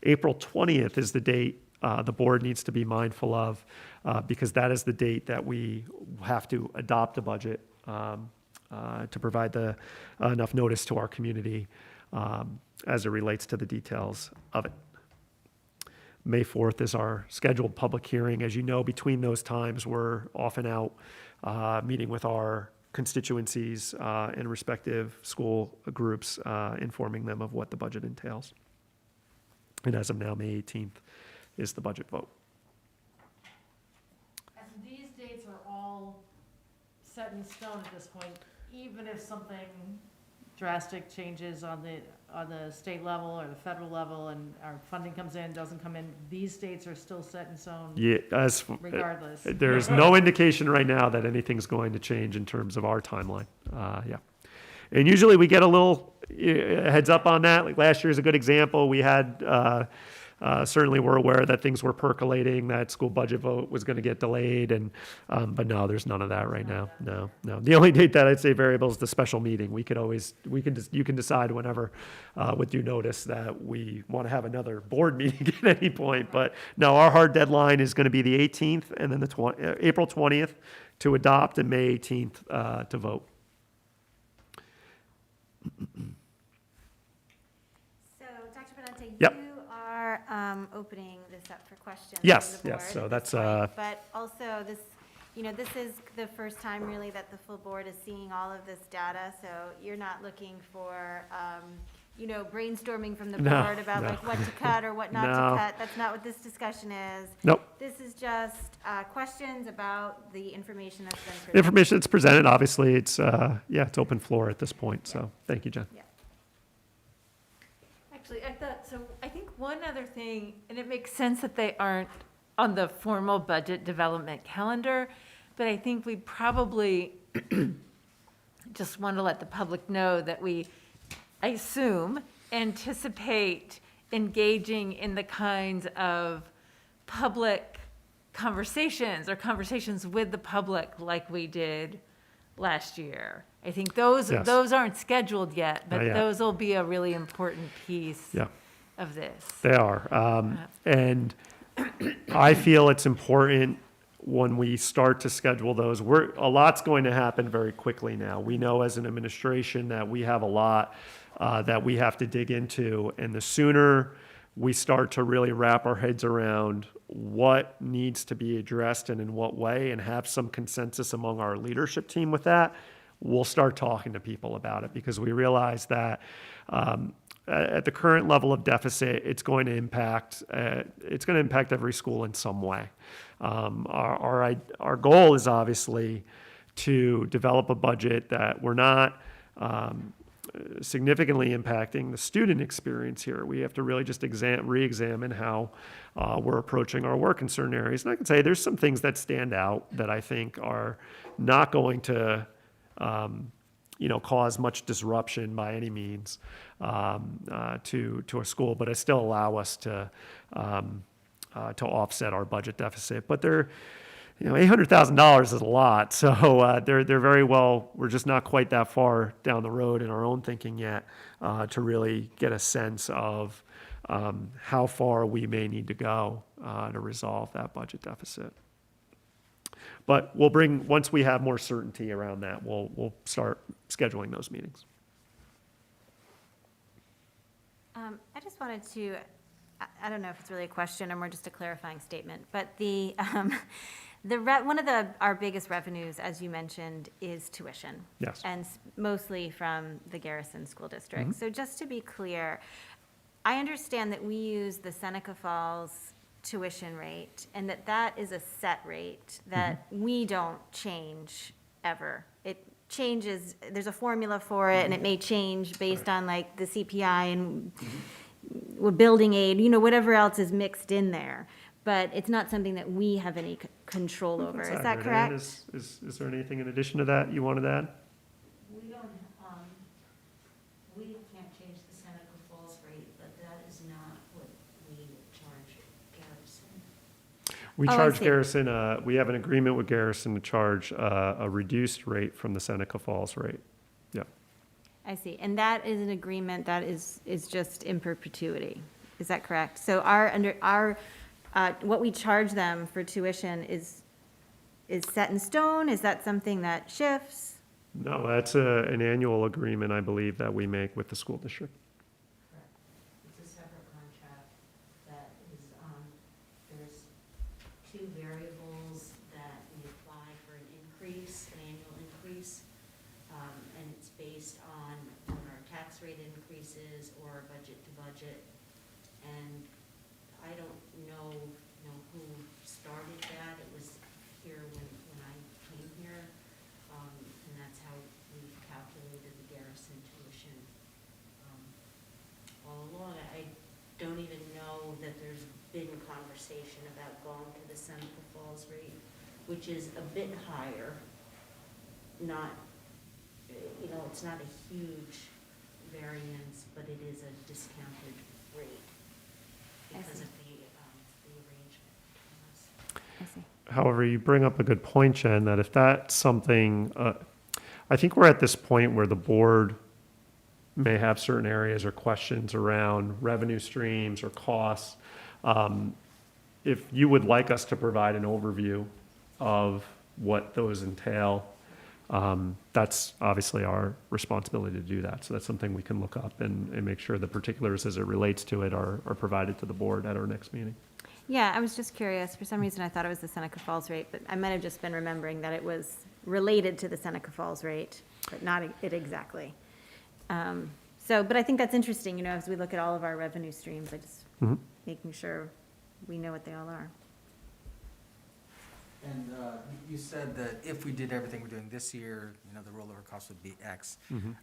April 20th is the date the board needs to be mindful of because that is the date that we have to adopt a budget to provide enough notice to our community as it relates to the details of it. May 4th is our scheduled public hearing. As you know, between those times, we're often out meeting with our constituencies and respective school groups, informing them of what the budget entails. And as of now, May 18th is the budget vote. And these dates are all set in stone at this point, even if something drastic changes on the state level or the federal level and our funding comes in, doesn't come in, these dates are still set in stone regardless. There's no indication right now that anything's going to change in terms of our timeline. Yeah. And usually we get a little heads up on that. Like last year is a good example. We had, certainly we're aware that things were percolating, that school budget vote was going to get delayed, but no, there's none of that right now. No. The only date that I'd say variable is the special meeting. You can decide whenever with due notice that we want to have another board meeting at any point. But no, our hard deadline is going to be the 18th and then April 20th to adopt and May 18th to vote. are opening this up for questions. Yes, from the yes, board so at that's, this point. But also this, this is the first time really that the full board is seeing all of this data. So you're not looking for, brainstorming from the No, board about no. like what to cut or what not No. to cut. That's not what this discussion is. Nope. This is just questions about the information that's been The presented. information that's presented, obviously, it's, it's open floor at this point, so thank you, Jen. Yeah. Actually, I think one other thing, and it makes sense that they aren't on the formal budget development calendar, but I think we probably just want to let the public know that I assume, anticipate engaging in the kinds of public conversations or conversations with the public like we did last year. I think those Yes. aren't scheduled yet, but Not yet. those will be a really important piece Yeah. of this. They are. And I feel it's important when we start to schedule those. A lot's going to happen very quickly now. We know as an administration that we have a lot that we have to dig into. And the sooner we start to really wrap our heads around what needs to be addressed and in what way, and have some consensus among our leadership team with that, we'll start talking to people about it, because we realize that at the current level of deficit, it's going to impact every school in some way. Our goal is obviously to develop a budget that we're not significantly impacting the student experience here. We have to really just re-examine how we're approaching our work in certain areas. And I can say there's some things that stand out that I think are not going to cause much disruption by any means to a school, but it still allow us to offset our budget deficit. But they're, $800,000 is a lot, so they're very well. We're just not quite that far down the road in our own thinking yet to really get a sense of how far we may need to go to resolve that budget deficit. But once we have more certainty around that, we'll start scheduling those meetings. I just wanted to, I don't know if it's really a question or more just a clarifying statement, but one of our biggest revenues, as you mentioned, is tuition. Yes. And mostly from the Garrison School District. So just to be clear, I understand that we use the Seneca Falls tuition rate, and that is a set rate that we don't change ever. It changes, there's a formula for it, and it may change based on like the CPI and building aid, whatever else is mixed in there. But it's not something that we have any control over. Is that correct? Is there anything in addition to that you wanted to add? We don't, we can't change the Seneca Falls rate, but that is not what we charge Garrison. We Oh, I charge see. Garrison, we have an agreement with Garrison to charge a reduced rate from the Seneca Falls rate. Yeah. I see. And that is an agreement that is just in perpetuity. Is that correct? So what we charge them for tuition is set in stone? Is that something that shifts? No, that's an annual agreement, I believe, that we make with the school district. Correct. It's a separate contract that is, there's two variables that we apply for an increase, an annual increase. And it's based on when our tax rate increases or budget to budget. And I don't know who started that. It was here when I came here. And that's how we calculated the Garrison tuition. All along, I don't even know that there's been conversation about going to the Seneca Falls rate, which is a bit higher. Not, it's not a huge variance, but it is a discounted rate because of the arrangement between us. I see. However, you bring up a good point, Jen, that if that's something, I think we're at this point where the board may have certain areas or questions around revenue streams or costs. If you would like us to provide an overview of what those entail, That's obviously our responsibility to do that. So that's something we can look up and make sure the particulars as it relates to it are provided to the board at our next meeting. Yeah, I was just curious. For some reason, I thought it was the Seneca Falls rate, but I might have just been remembering that it was related to the Seneca Falls rate, but not it exactly. But I think that's interesting, as we look at all of our revenue streams, making sure we know what they all are. And you said that if we did everything we're doing this year, the rollover cost would be X.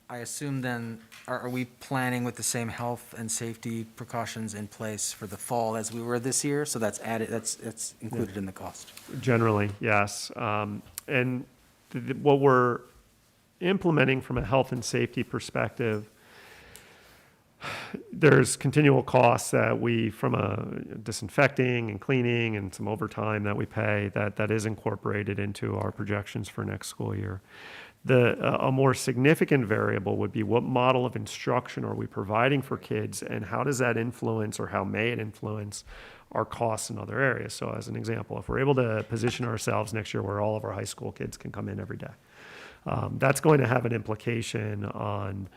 I assume then, are we planning with the same health and safety precautions in place for the fall as we were this year? So that's added, that's included in the cost? Generally, yes. And what we're implementing from a health and safety perspective, there's continual costs that we, from a disinfecting and cleaning and some overtime that we pay, that is incorporated into our projections for next school year. A more significant variable would be what model of instruction are we providing for kids, and how does that influence, or how may it influence, our costs in other areas. So as an example, if we're able to position ourselves next year where all of our high school kids can come in every day, that's going to have an implication on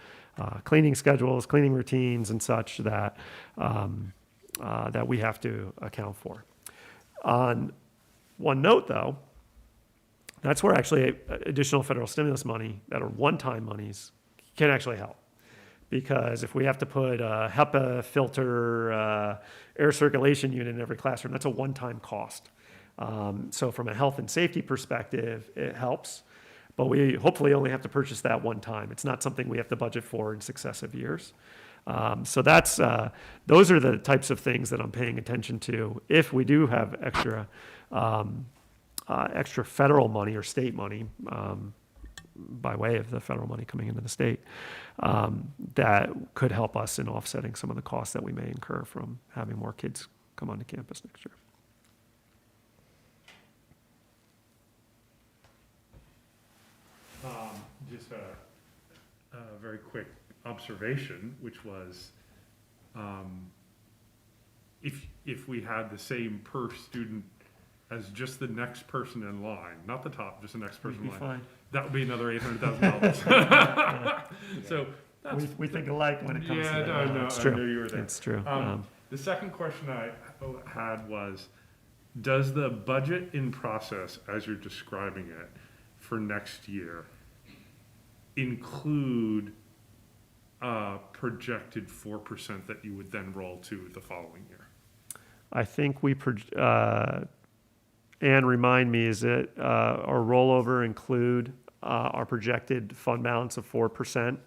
cleaning schedules, cleaning routines, and such that that we have to account for. On one note, though, that's where actually additional federal stimulus money that are one-time monies can actually help. Because if we have to put a HEPA filter, air circulation unit in every classroom, that's a one-time cost. So from a health and safety perspective, it helps. But we hopefully only have to purchase that one time. It's not something we have to budget for in successive years. So those are the types of things that I'm paying attention to. If we do have extra federal money or state money, by way of the federal money coming into the state, that could help us in offsetting some of the costs that we may incur from having more kids come onto campus next year. Just a very quick observation, which was, if we had the same per student as just the next person in line, not the top, just the next person in line, Fine. that would be another $800,000. So that's, We think alike when it comes to that. no, It's I true. knew you were there. It's true. The second question I had was, does the budget in process, as you're describing it, for next year include projected 4% that you would then roll to the following year? I think Ann, remind me, is it our rollover include our projected fund balance of 4%?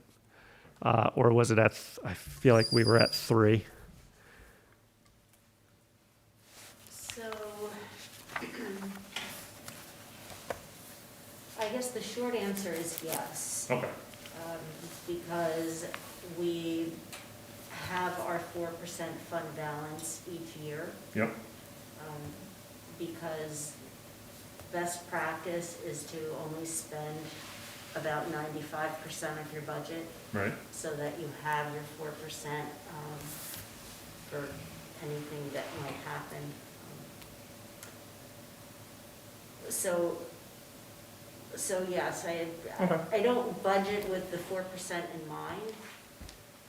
Or was it I feel like we were at 3. So, I guess the short answer is yes. Okay. Because we have our 4% fund balance each year. Yep. Because best practice is to only spend about 95% of your budget, Right. so that you have your 4% for anything that might happen. So yes, I don't budget with the 4% in mind,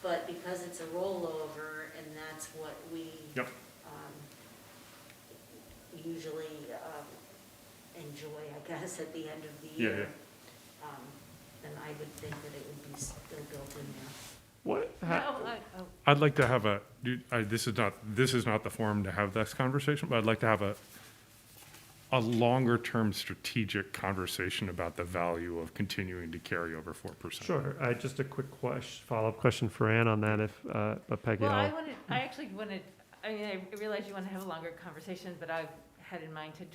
but because it's a rollover and that's what we Yep. usually enjoy, I guess, at the end of the Yeah, year, then I would think that it would be still built in there. What? I'd like to have this is not the forum to have this conversation, but I'd like to have a longer term strategic conversation about the value of continuing to carry over 4%. Sure. Just a quick follow-up question for Ann on that, but Peggy, Well, I realize you want to have a longer conversation, but I had in mind to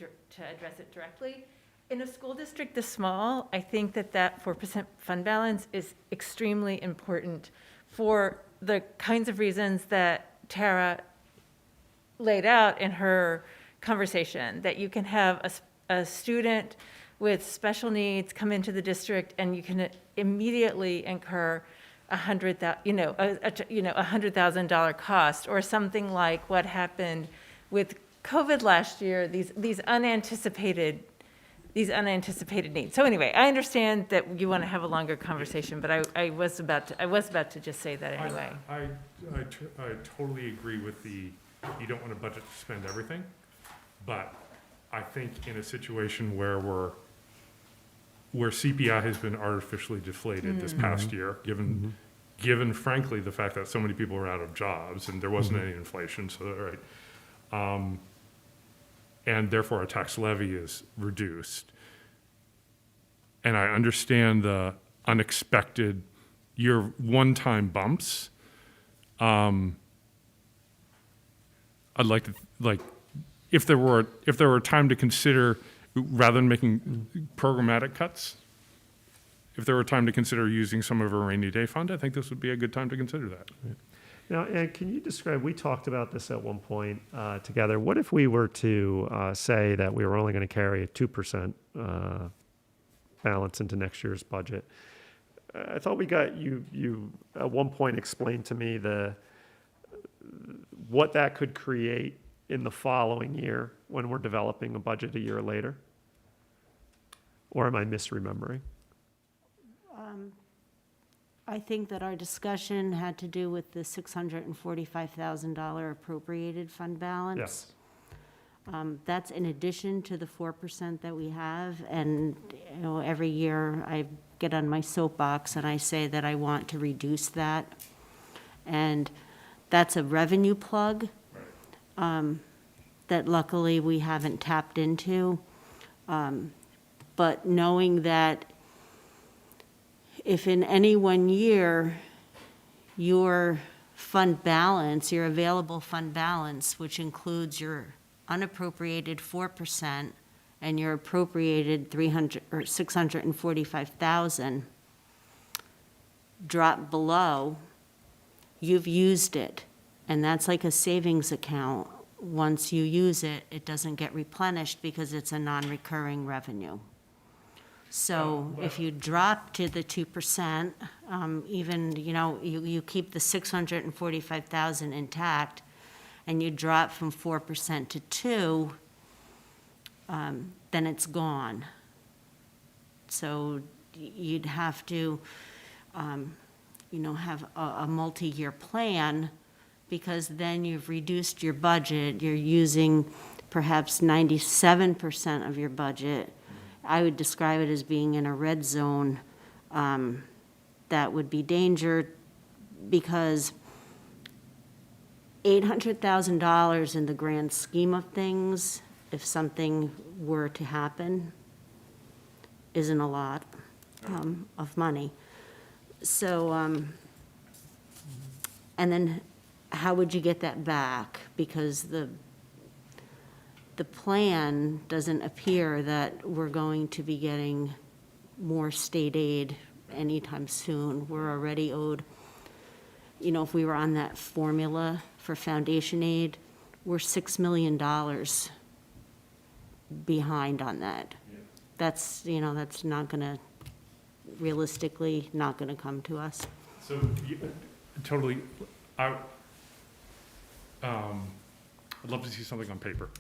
address it directly. In a school district this small, I think that 4% fund balance is extremely important for the kinds of reasons that Tara laid out in her conversation, that you can have a student with special needs come into the district and you can immediately incur $100,000 cost, or something like what happened with COVID last year, these unanticipated these unanticipated needs. So anyway, I understand that you want to have a longer conversation, but I was about to just say that anyway. I totally agree with you don't want a budget to spend everything, but I think in a situation where CPI has been artificially deflated this past year, given frankly the fact that so many people were out of jobs and there wasn't any inflation, so right, and therefore our tax levy is reduced. And I understand the unexpected, your one-time bumps. I'd like to, if there were a time to consider, rather than making programmatic cuts, if there were a time to consider using some of our rainy day fund, I think this would be a good time to consider that. Now, and can you describe, we talked about this at one point together. What if we were to say that we were only going to carry a 2% balance into next year's budget? I thought we got, you at one point explained to me what that could create in the following year when we're developing a budget a year later. Or am I misremembering? I think that our discussion had to do with the $645,000 appropriated fund balance. Yes. That's in addition to the 4% that we have, and, you know, every year I get on my soapbox and I say that I want to reduce that. And that's a revenue plug that luckily we haven't tapped into. But knowing that if in any one year your fund balance, your available fund balance, which includes your unappropriated 4% and your appropriated 645,000 drop below, you've used it. And that's like a savings account. Once you use it, it doesn't get replenished because it's a non-recurring revenue. So if you drop to the 2%, even, you know, you keep the 645,000 intact, and you drop from 4% to 2, then it's gone. So you'd have to, you know, have a multi-year plan, because then you've reduced your budget. You're using perhaps 97% of your budget. I would describe it as being in a red zone. That would be danger, because $800,000 in the grand scheme of things, if something were to happen, isn't a lot of money. So, and then how would you get that back? Because the plan doesn't appear that we're going to be getting more state aid anytime soon. We're already owed, you know, if we were on that formula for foundation aid, we're $6 million behind on that. That's, you know, that's not gonna, realistically, not gonna come to us. So, totally, I'd love to see something on paper.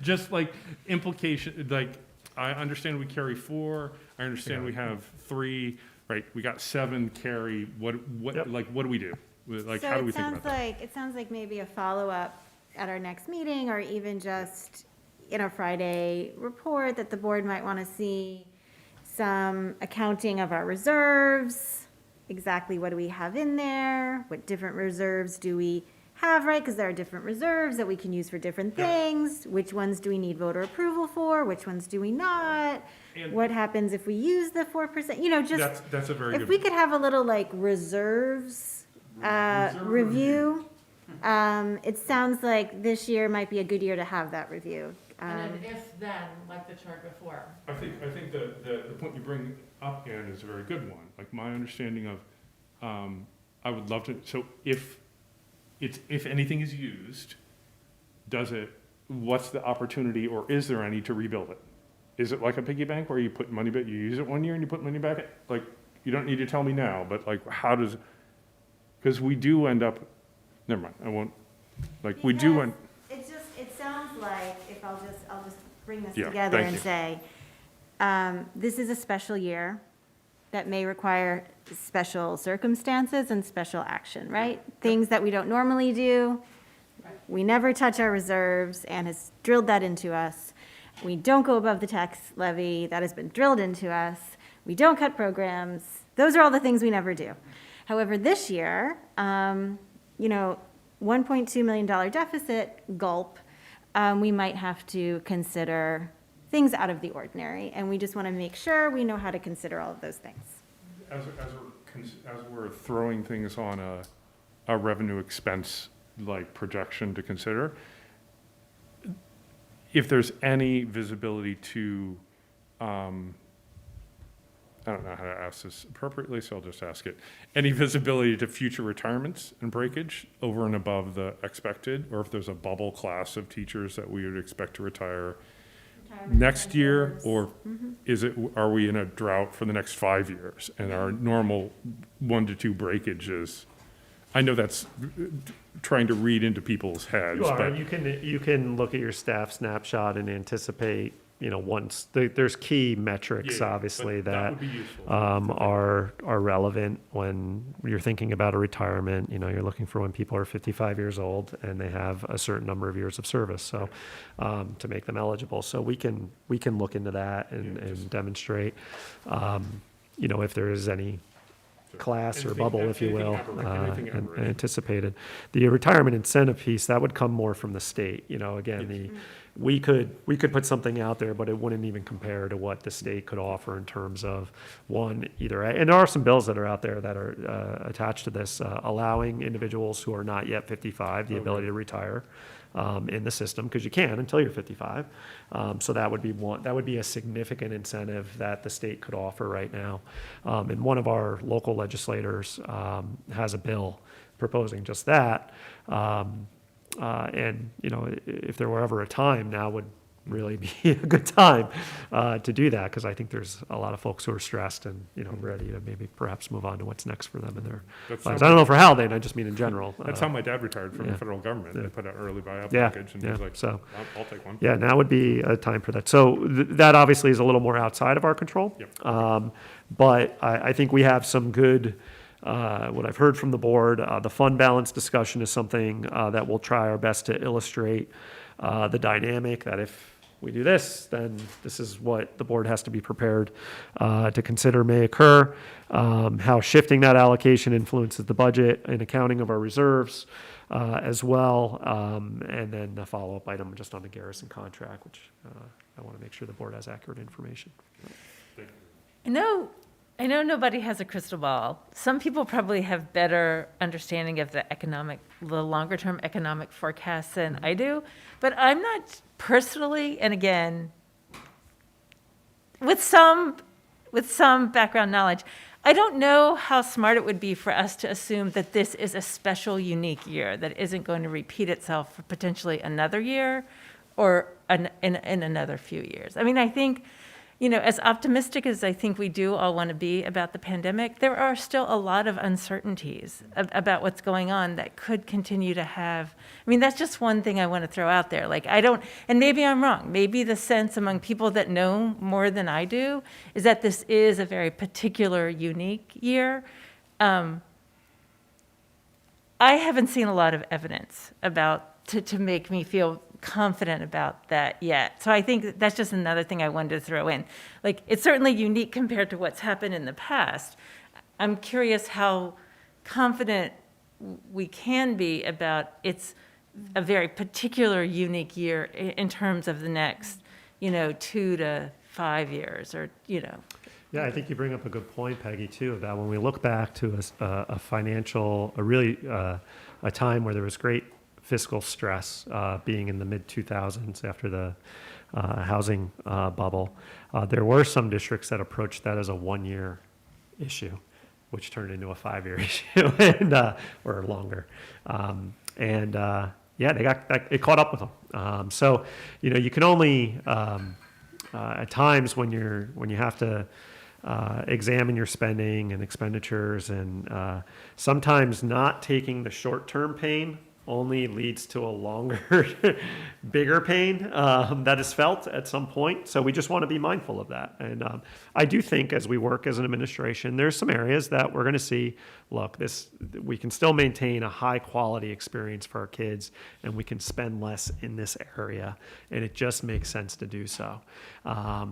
Just like implication, like, I understand we carry 4, I understand we have 3, right? We got 7 carry, what do we do? Like, how do we think about that? It sounds like maybe a follow-up at our next meeting, or even just in a Friday report, that the board might want to see some accounting of our reserves, exactly what do we have in there, what different reserves do we have, right? Because there are different reserves that we can use for different things. Which ones do we need voter approval for? Which ones do we not? And what happens if we use the 4%? You know, just that's a very good. if we could have a little like reserves review. It sounds like this year might be a good year to have that review. And then if then, like the chart before. I think the point you bring up, Ann, is a very good one. Like, my understanding of, I would love to, so if anything is used, what's the opportunity, or is there any, to rebuild it? Is it like a piggy bank where you put money back, you use it one year and you put money back? Like, you don't need to tell me now, but like, how does, because we do end up, never mind, I won't, like, we do end. It sounds like, if I'll just bring this Yeah, together thank and you. say, this is a special year that may require special circumstances and special action, right? Things that we don't normally do. We never touch our reserves. Anne has drilled that into us. We don't go above the tax levy. That has been drilled into us. We don't cut programs. Those are all the things we never do. However, this year, $1.2 million deficit, gulp, we might have to consider things out of the ordinary, and we just want to make sure we know how to consider all of those things. As we're throwing things on a revenue expense like projection to consider, if there's any visibility to, I don't know how to ask this appropriately, so I'll just ask it. Any visibility to future retirements and breakage over and above the expected, or if there's a bubble class of teachers that we would expect to retire next year, or are we in a drought for the next 5 years and our normal 1 to 2 breakage is, I know that's trying to read into people's heads, but You can look at your staff snapshot and anticipate, once, there's key metrics, Yeah, obviously, but that that would be useful. are relevant when you're thinking about a retirement. You're looking for when people are 55 years old and they have a certain number of years of service, so to make them eligible. So we can look into that and demonstrate, if there is any class or Anything- bubble, if you will, anything aberrational. anticipated. The retirement incentive piece, that would come more from the state. Again, we could put something out there, but it wouldn't even compare to what the state could offer in terms of either, and there are some bills that are out there that are attached to this, allowing individuals who are not yet 55 the ability to retire in the system, because you can until you're 55. So that would be a significant incentive that the state could offer right now. And one of our local legislators has a bill proposing just that. And, if there were ever a time, now would really be a good time to do that, because I think there's a lot of folks who are stressed and, ready to maybe perhaps move on to what's next for them in their That's lives. how I don't know for Haldane, I just mean in general. That's how my dad retired from yeah. the federal government. Yeah. They put an early buyout Yeah, package, and he was yeah, like, so- I'll take one. Yeah, now would be a time for that. So that obviously is a little more outside of our control. Yep. But I think we have some good, what I've heard from the board, the fund balance discussion is something that we'll try our best to illustrate the dynamic, that if we do this, then this is what the board has to be prepared to consider may occur, how shifting that allocation influences the budget and accounting of our reserves as well, and then the follow-up item just on the Garrison contract, which I want to make sure the board has accurate information. I know nobody has a crystal ball. Some people probably have better understanding of the longer-term economic forecasts than I do, but I'm not personally, and again, with some background knowledge, I don't know how smart it would be for us to assume that this is a special, unique year that isn't going to repeat itself for potentially another year or in another few years. I mean, I think, as optimistic as I think we do all want to be about the pandemic, there are still a lot of uncertainties about what's going on that could continue to have. I mean, that's just one thing I want to throw out there. And maybe I'm wrong. Maybe the sense among people that know more than I do is that this is a very particular, unique year. I haven't seen a lot of evidence to make me feel confident about that yet. So I think that's just another thing I wanted to throw in. It's certainly unique compared to what's happened in the past. I'm curious how confident we can be about it's a very particular, unique year in terms of the next, 2 to 5 years or. Yeah, I think you bring up a good point, Peggy, too, about when we look back to a time where there was great fiscal stress, being in the mid-2000s after the housing bubble. There were some districts that approached that as a one-year issue, which turned into a 5-year issue or longer. It caught up with them. So, you can only, at times when you have to examine your spending and expenditures and sometimes not taking the short-term pain only leads to a longer, bigger pain that is felt at some point. So we just want to be mindful of that. And I do think as we work as an administration, there's some areas that we're going to see, look, we can still maintain a high quality experience for our kids, and we can spend less in this area. And it just makes sense to do so. The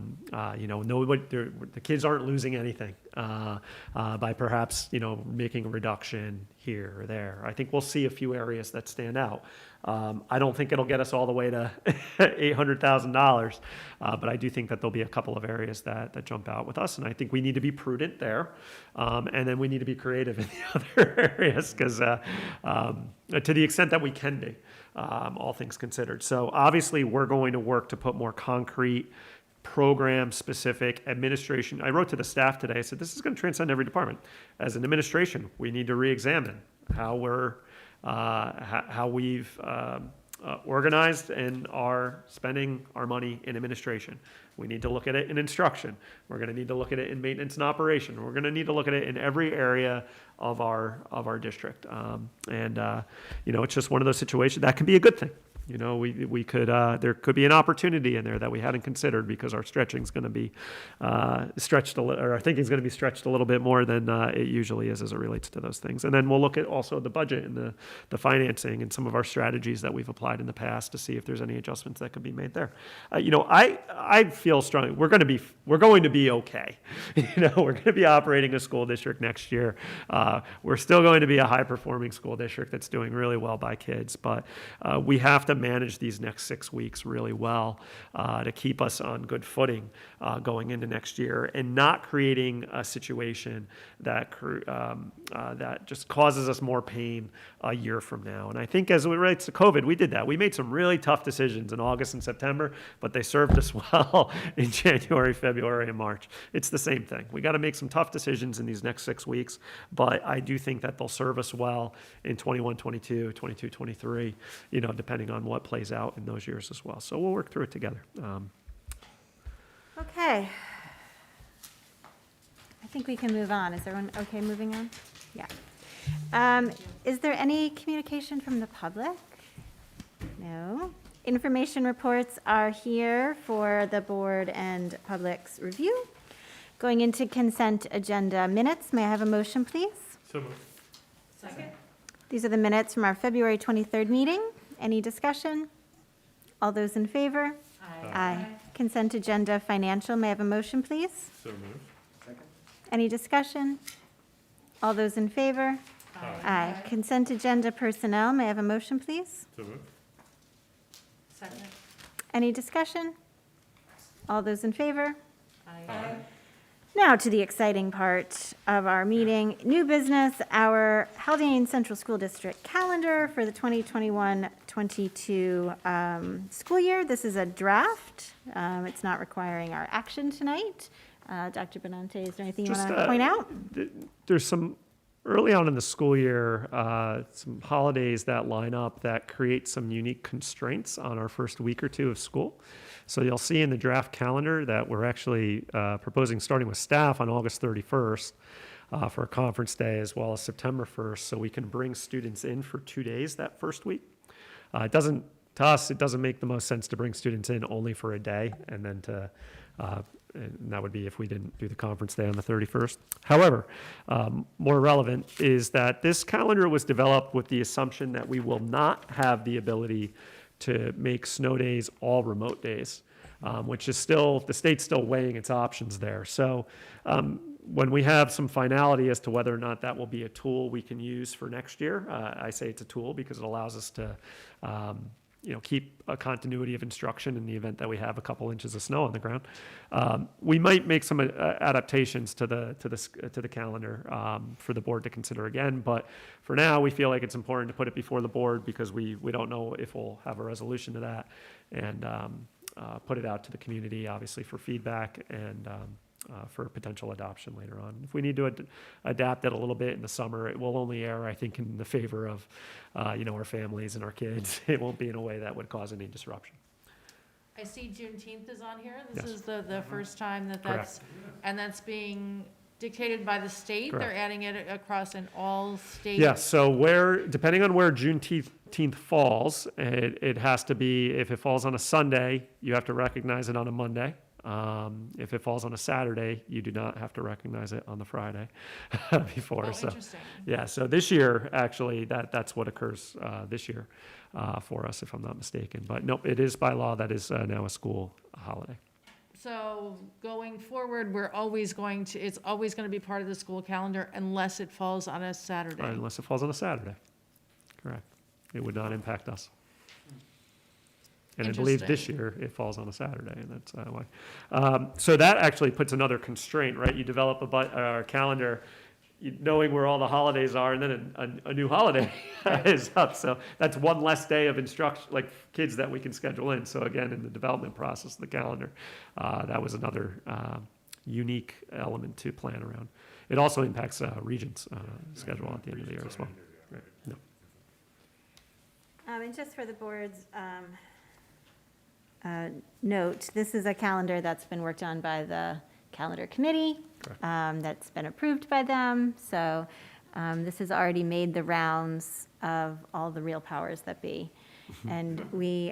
kids aren't losing anything by perhaps, making a reduction here or there. I think we'll see a few areas that stand out. I don't think it'll get us all the way to $800,000, but I do think that there'll be a couple of areas that jump out with us, and I think we need to be prudent there, and then we need to be creative in the other areas, because to the extent that we can be, all things considered. So obviously, we're going to work to put more concrete program-specific administration. I wrote to the staff today, I said, this is going to transcend every department. As an administration, we need to re-examine how we've organized and are spending our money in administration. We need to look at it in instruction. We're going to need to look at it in maintenance and operation. We're going to need to look at it in every area of our district. It's just one of those situations that can be a good thing. We could there could be an opportunity in there that we hadn't considered, because our stretching is going to be stretched or our thinking is going to be stretched a little bit more than it usually is as it relates to those things. And then we'll look at also the budget and the financing and some of our strategies that we've applied in the past to see if there's any adjustments that could be made there. I feel strongly we're going to be okay. We're going to be operating a school district next year. We're still going to be a high performing school district that's doing really well by kids, but we have to manage these next 6 weeks really well to keep us on good footing going into next year, and not creating a situation that just causes us more pain a year from now. And I think as it relates to COVID, we did that. We made some really tough decisions in August and September, but they served us well in January, February, and March. It's the same thing. We got to make some tough decisions in these next 6 weeks, but I do think that they'll serve us well in 21, 22, 22, 23, depending on what plays out in those years as well. So we'll work through it together. Okay. I think we can move on. Is everyone okay moving on? Yeah. Is there any communication from the public? No. Information reports are here for the board and public's review. Going into consent agenda minutes, may I have a motion, please? So moved. Second? These are the minutes from our February 23rd meeting. Any discussion? All those in favor? Aye. Consent agenda financial, may I have a motion, please? So moved. Any discussion? All those in favor? Aye. Consent agenda personnel, may I have a motion, please? So moved. Second? Any discussion? All those in favor? Aye. Now to the exciting part of our meeting, new business, our Haldane Central School District calendar for the 2021-22 school year. This is a draft. It's not requiring our action tonight. Dr. Benante, is there anything you want to point out? There's some, early on in the school year, some holidays that line up that create some unique constraints on our first week or two of school. So you'll see in the draft calendar that we're actually proposing starting with staff on August 31st for a conference day, as well as September 1st, so we can bring students in for 2 days that first week. To us, it doesn't make the most sense to bring students in only for a day, and then and that would be if we didn't do the conference day on the 31st. However, more relevant is that this calendar was developed with the assumption that we will not have the ability to make snow days all remote days, which is still, the state's still weighing its options there. So when we have some finality as to whether or not that will be a tool we can use for next year, I say it's a tool because it allows us to keep a continuity of instruction in the event that we have a couple inches of snow on the ground. We might make some adaptations to the calendar for the board to consider again, but for now, we feel like it's important to put it before the board because we don't know if we'll have a resolution to that, and put it out to the community, obviously, for feedback and for potential adoption later on. If we need to adapt it a little bit in the summer, it will only err, I think, in the favor of our families and our kids. It won't be in a way that would cause any disruption. I see Juneteenth is on here. Yes. This is the first time that's, Correct. and that's being dictated by the state? They're Correct. adding it across in all states? Yeah, so depending on where Juneteenth falls, it has to be, if it falls on a Sunday, you have to recognize it on a Monday. If it falls on a Saturday, you do not have to recognize it on the Friday before. Oh, So, interesting. yeah, so this year, actually, that's what occurs this year for us, if I'm not mistaken. But nope, it is by law, that is now a school holiday. So going forward, it's always going to be part of the school calendar unless it falls on a Saturday? Unless it falls on a Saturday. Correct. It would not impact us. And I believe this Interesting. year it falls on a Saturday, and that's why. So that actually puts another constraint, right? You develop a calendar knowing where all the holidays are, and then a new holiday is up. So that's one less day of instruction, like kids that we can schedule in. So again, in the development process of the calendar, that was another unique element to plan around. It also impacts Regents' schedule at the end of the year as well. Right. No. And just for the board's note, this is a calendar that's been worked on by the calendar committee, Correct. that's been approved by them. So this has already made the rounds of all the real powers that be. And we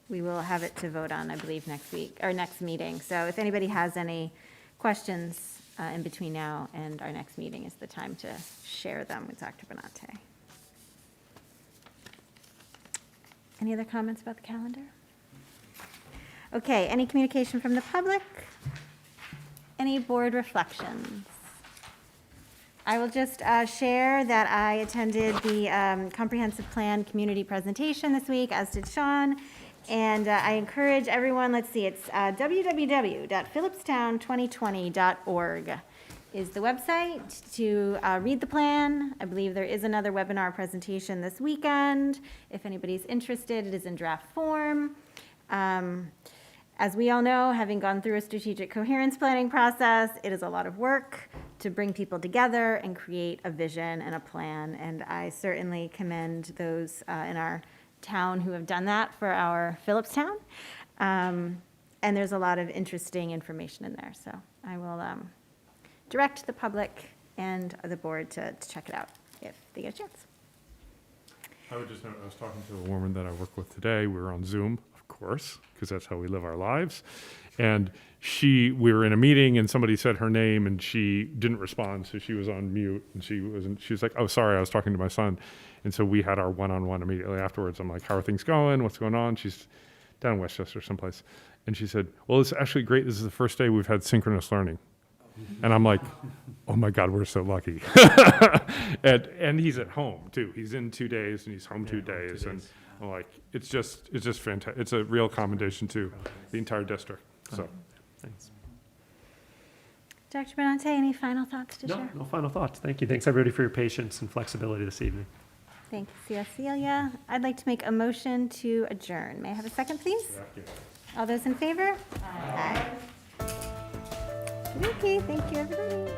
will have it to vote on, I believe, next week, or next meeting. So if anybody has any questions in between now and our next meeting is the time to share them with Dr. Benante. Any other comments about the calendar? Okay, any communication from the public? Any board reflections? I will just share that I attended the comprehensive plan community presentation this week, as did Sean. And I encourage everyone, let's see, it's www.phillipstown2020.org is the website to read the plan. I believe there is another webinar presentation this weekend. If anybody's interested, it is in draft form. As we all know, having gone through a strategic coherence planning process, it is a lot of work to bring people together and create a vision and a plan. And I certainly commend those in our town who have done that for our Phillipstown. And there's a lot of interesting information in there. So I will direct the public and the board to check it out if they get a chance. I would just note, I was talking to a woman that I work with today. We were on Zoom, of course, because that's how we live our lives. And we were in a meeting and somebody said her name and she didn't respond. So she was on mute and she was like, oh, sorry, I was talking to my son. And so we had our one-on-one immediately afterwards. I'm like, how are things going? What's going on? She's down in Westchester someplace. And she said, well, it's actually great. This is the first day we've had synchronous learning. And I'm like, oh my God, we're so lucky. and he's at home too. He's in 2 days and he's home 2 days. And I'm like, it's just fantastic. It's a real commendation to the entire district. So Thanks. Dr. Benante, any final thoughts to share? No final thoughts. Thank you. Thanks, everybody, for your patience and flexibility this evening. Thank you, Celia. I'd like to make a motion to adjourn. May I have a second, please? All those in favor? Aye. Okay, thank you, everybody.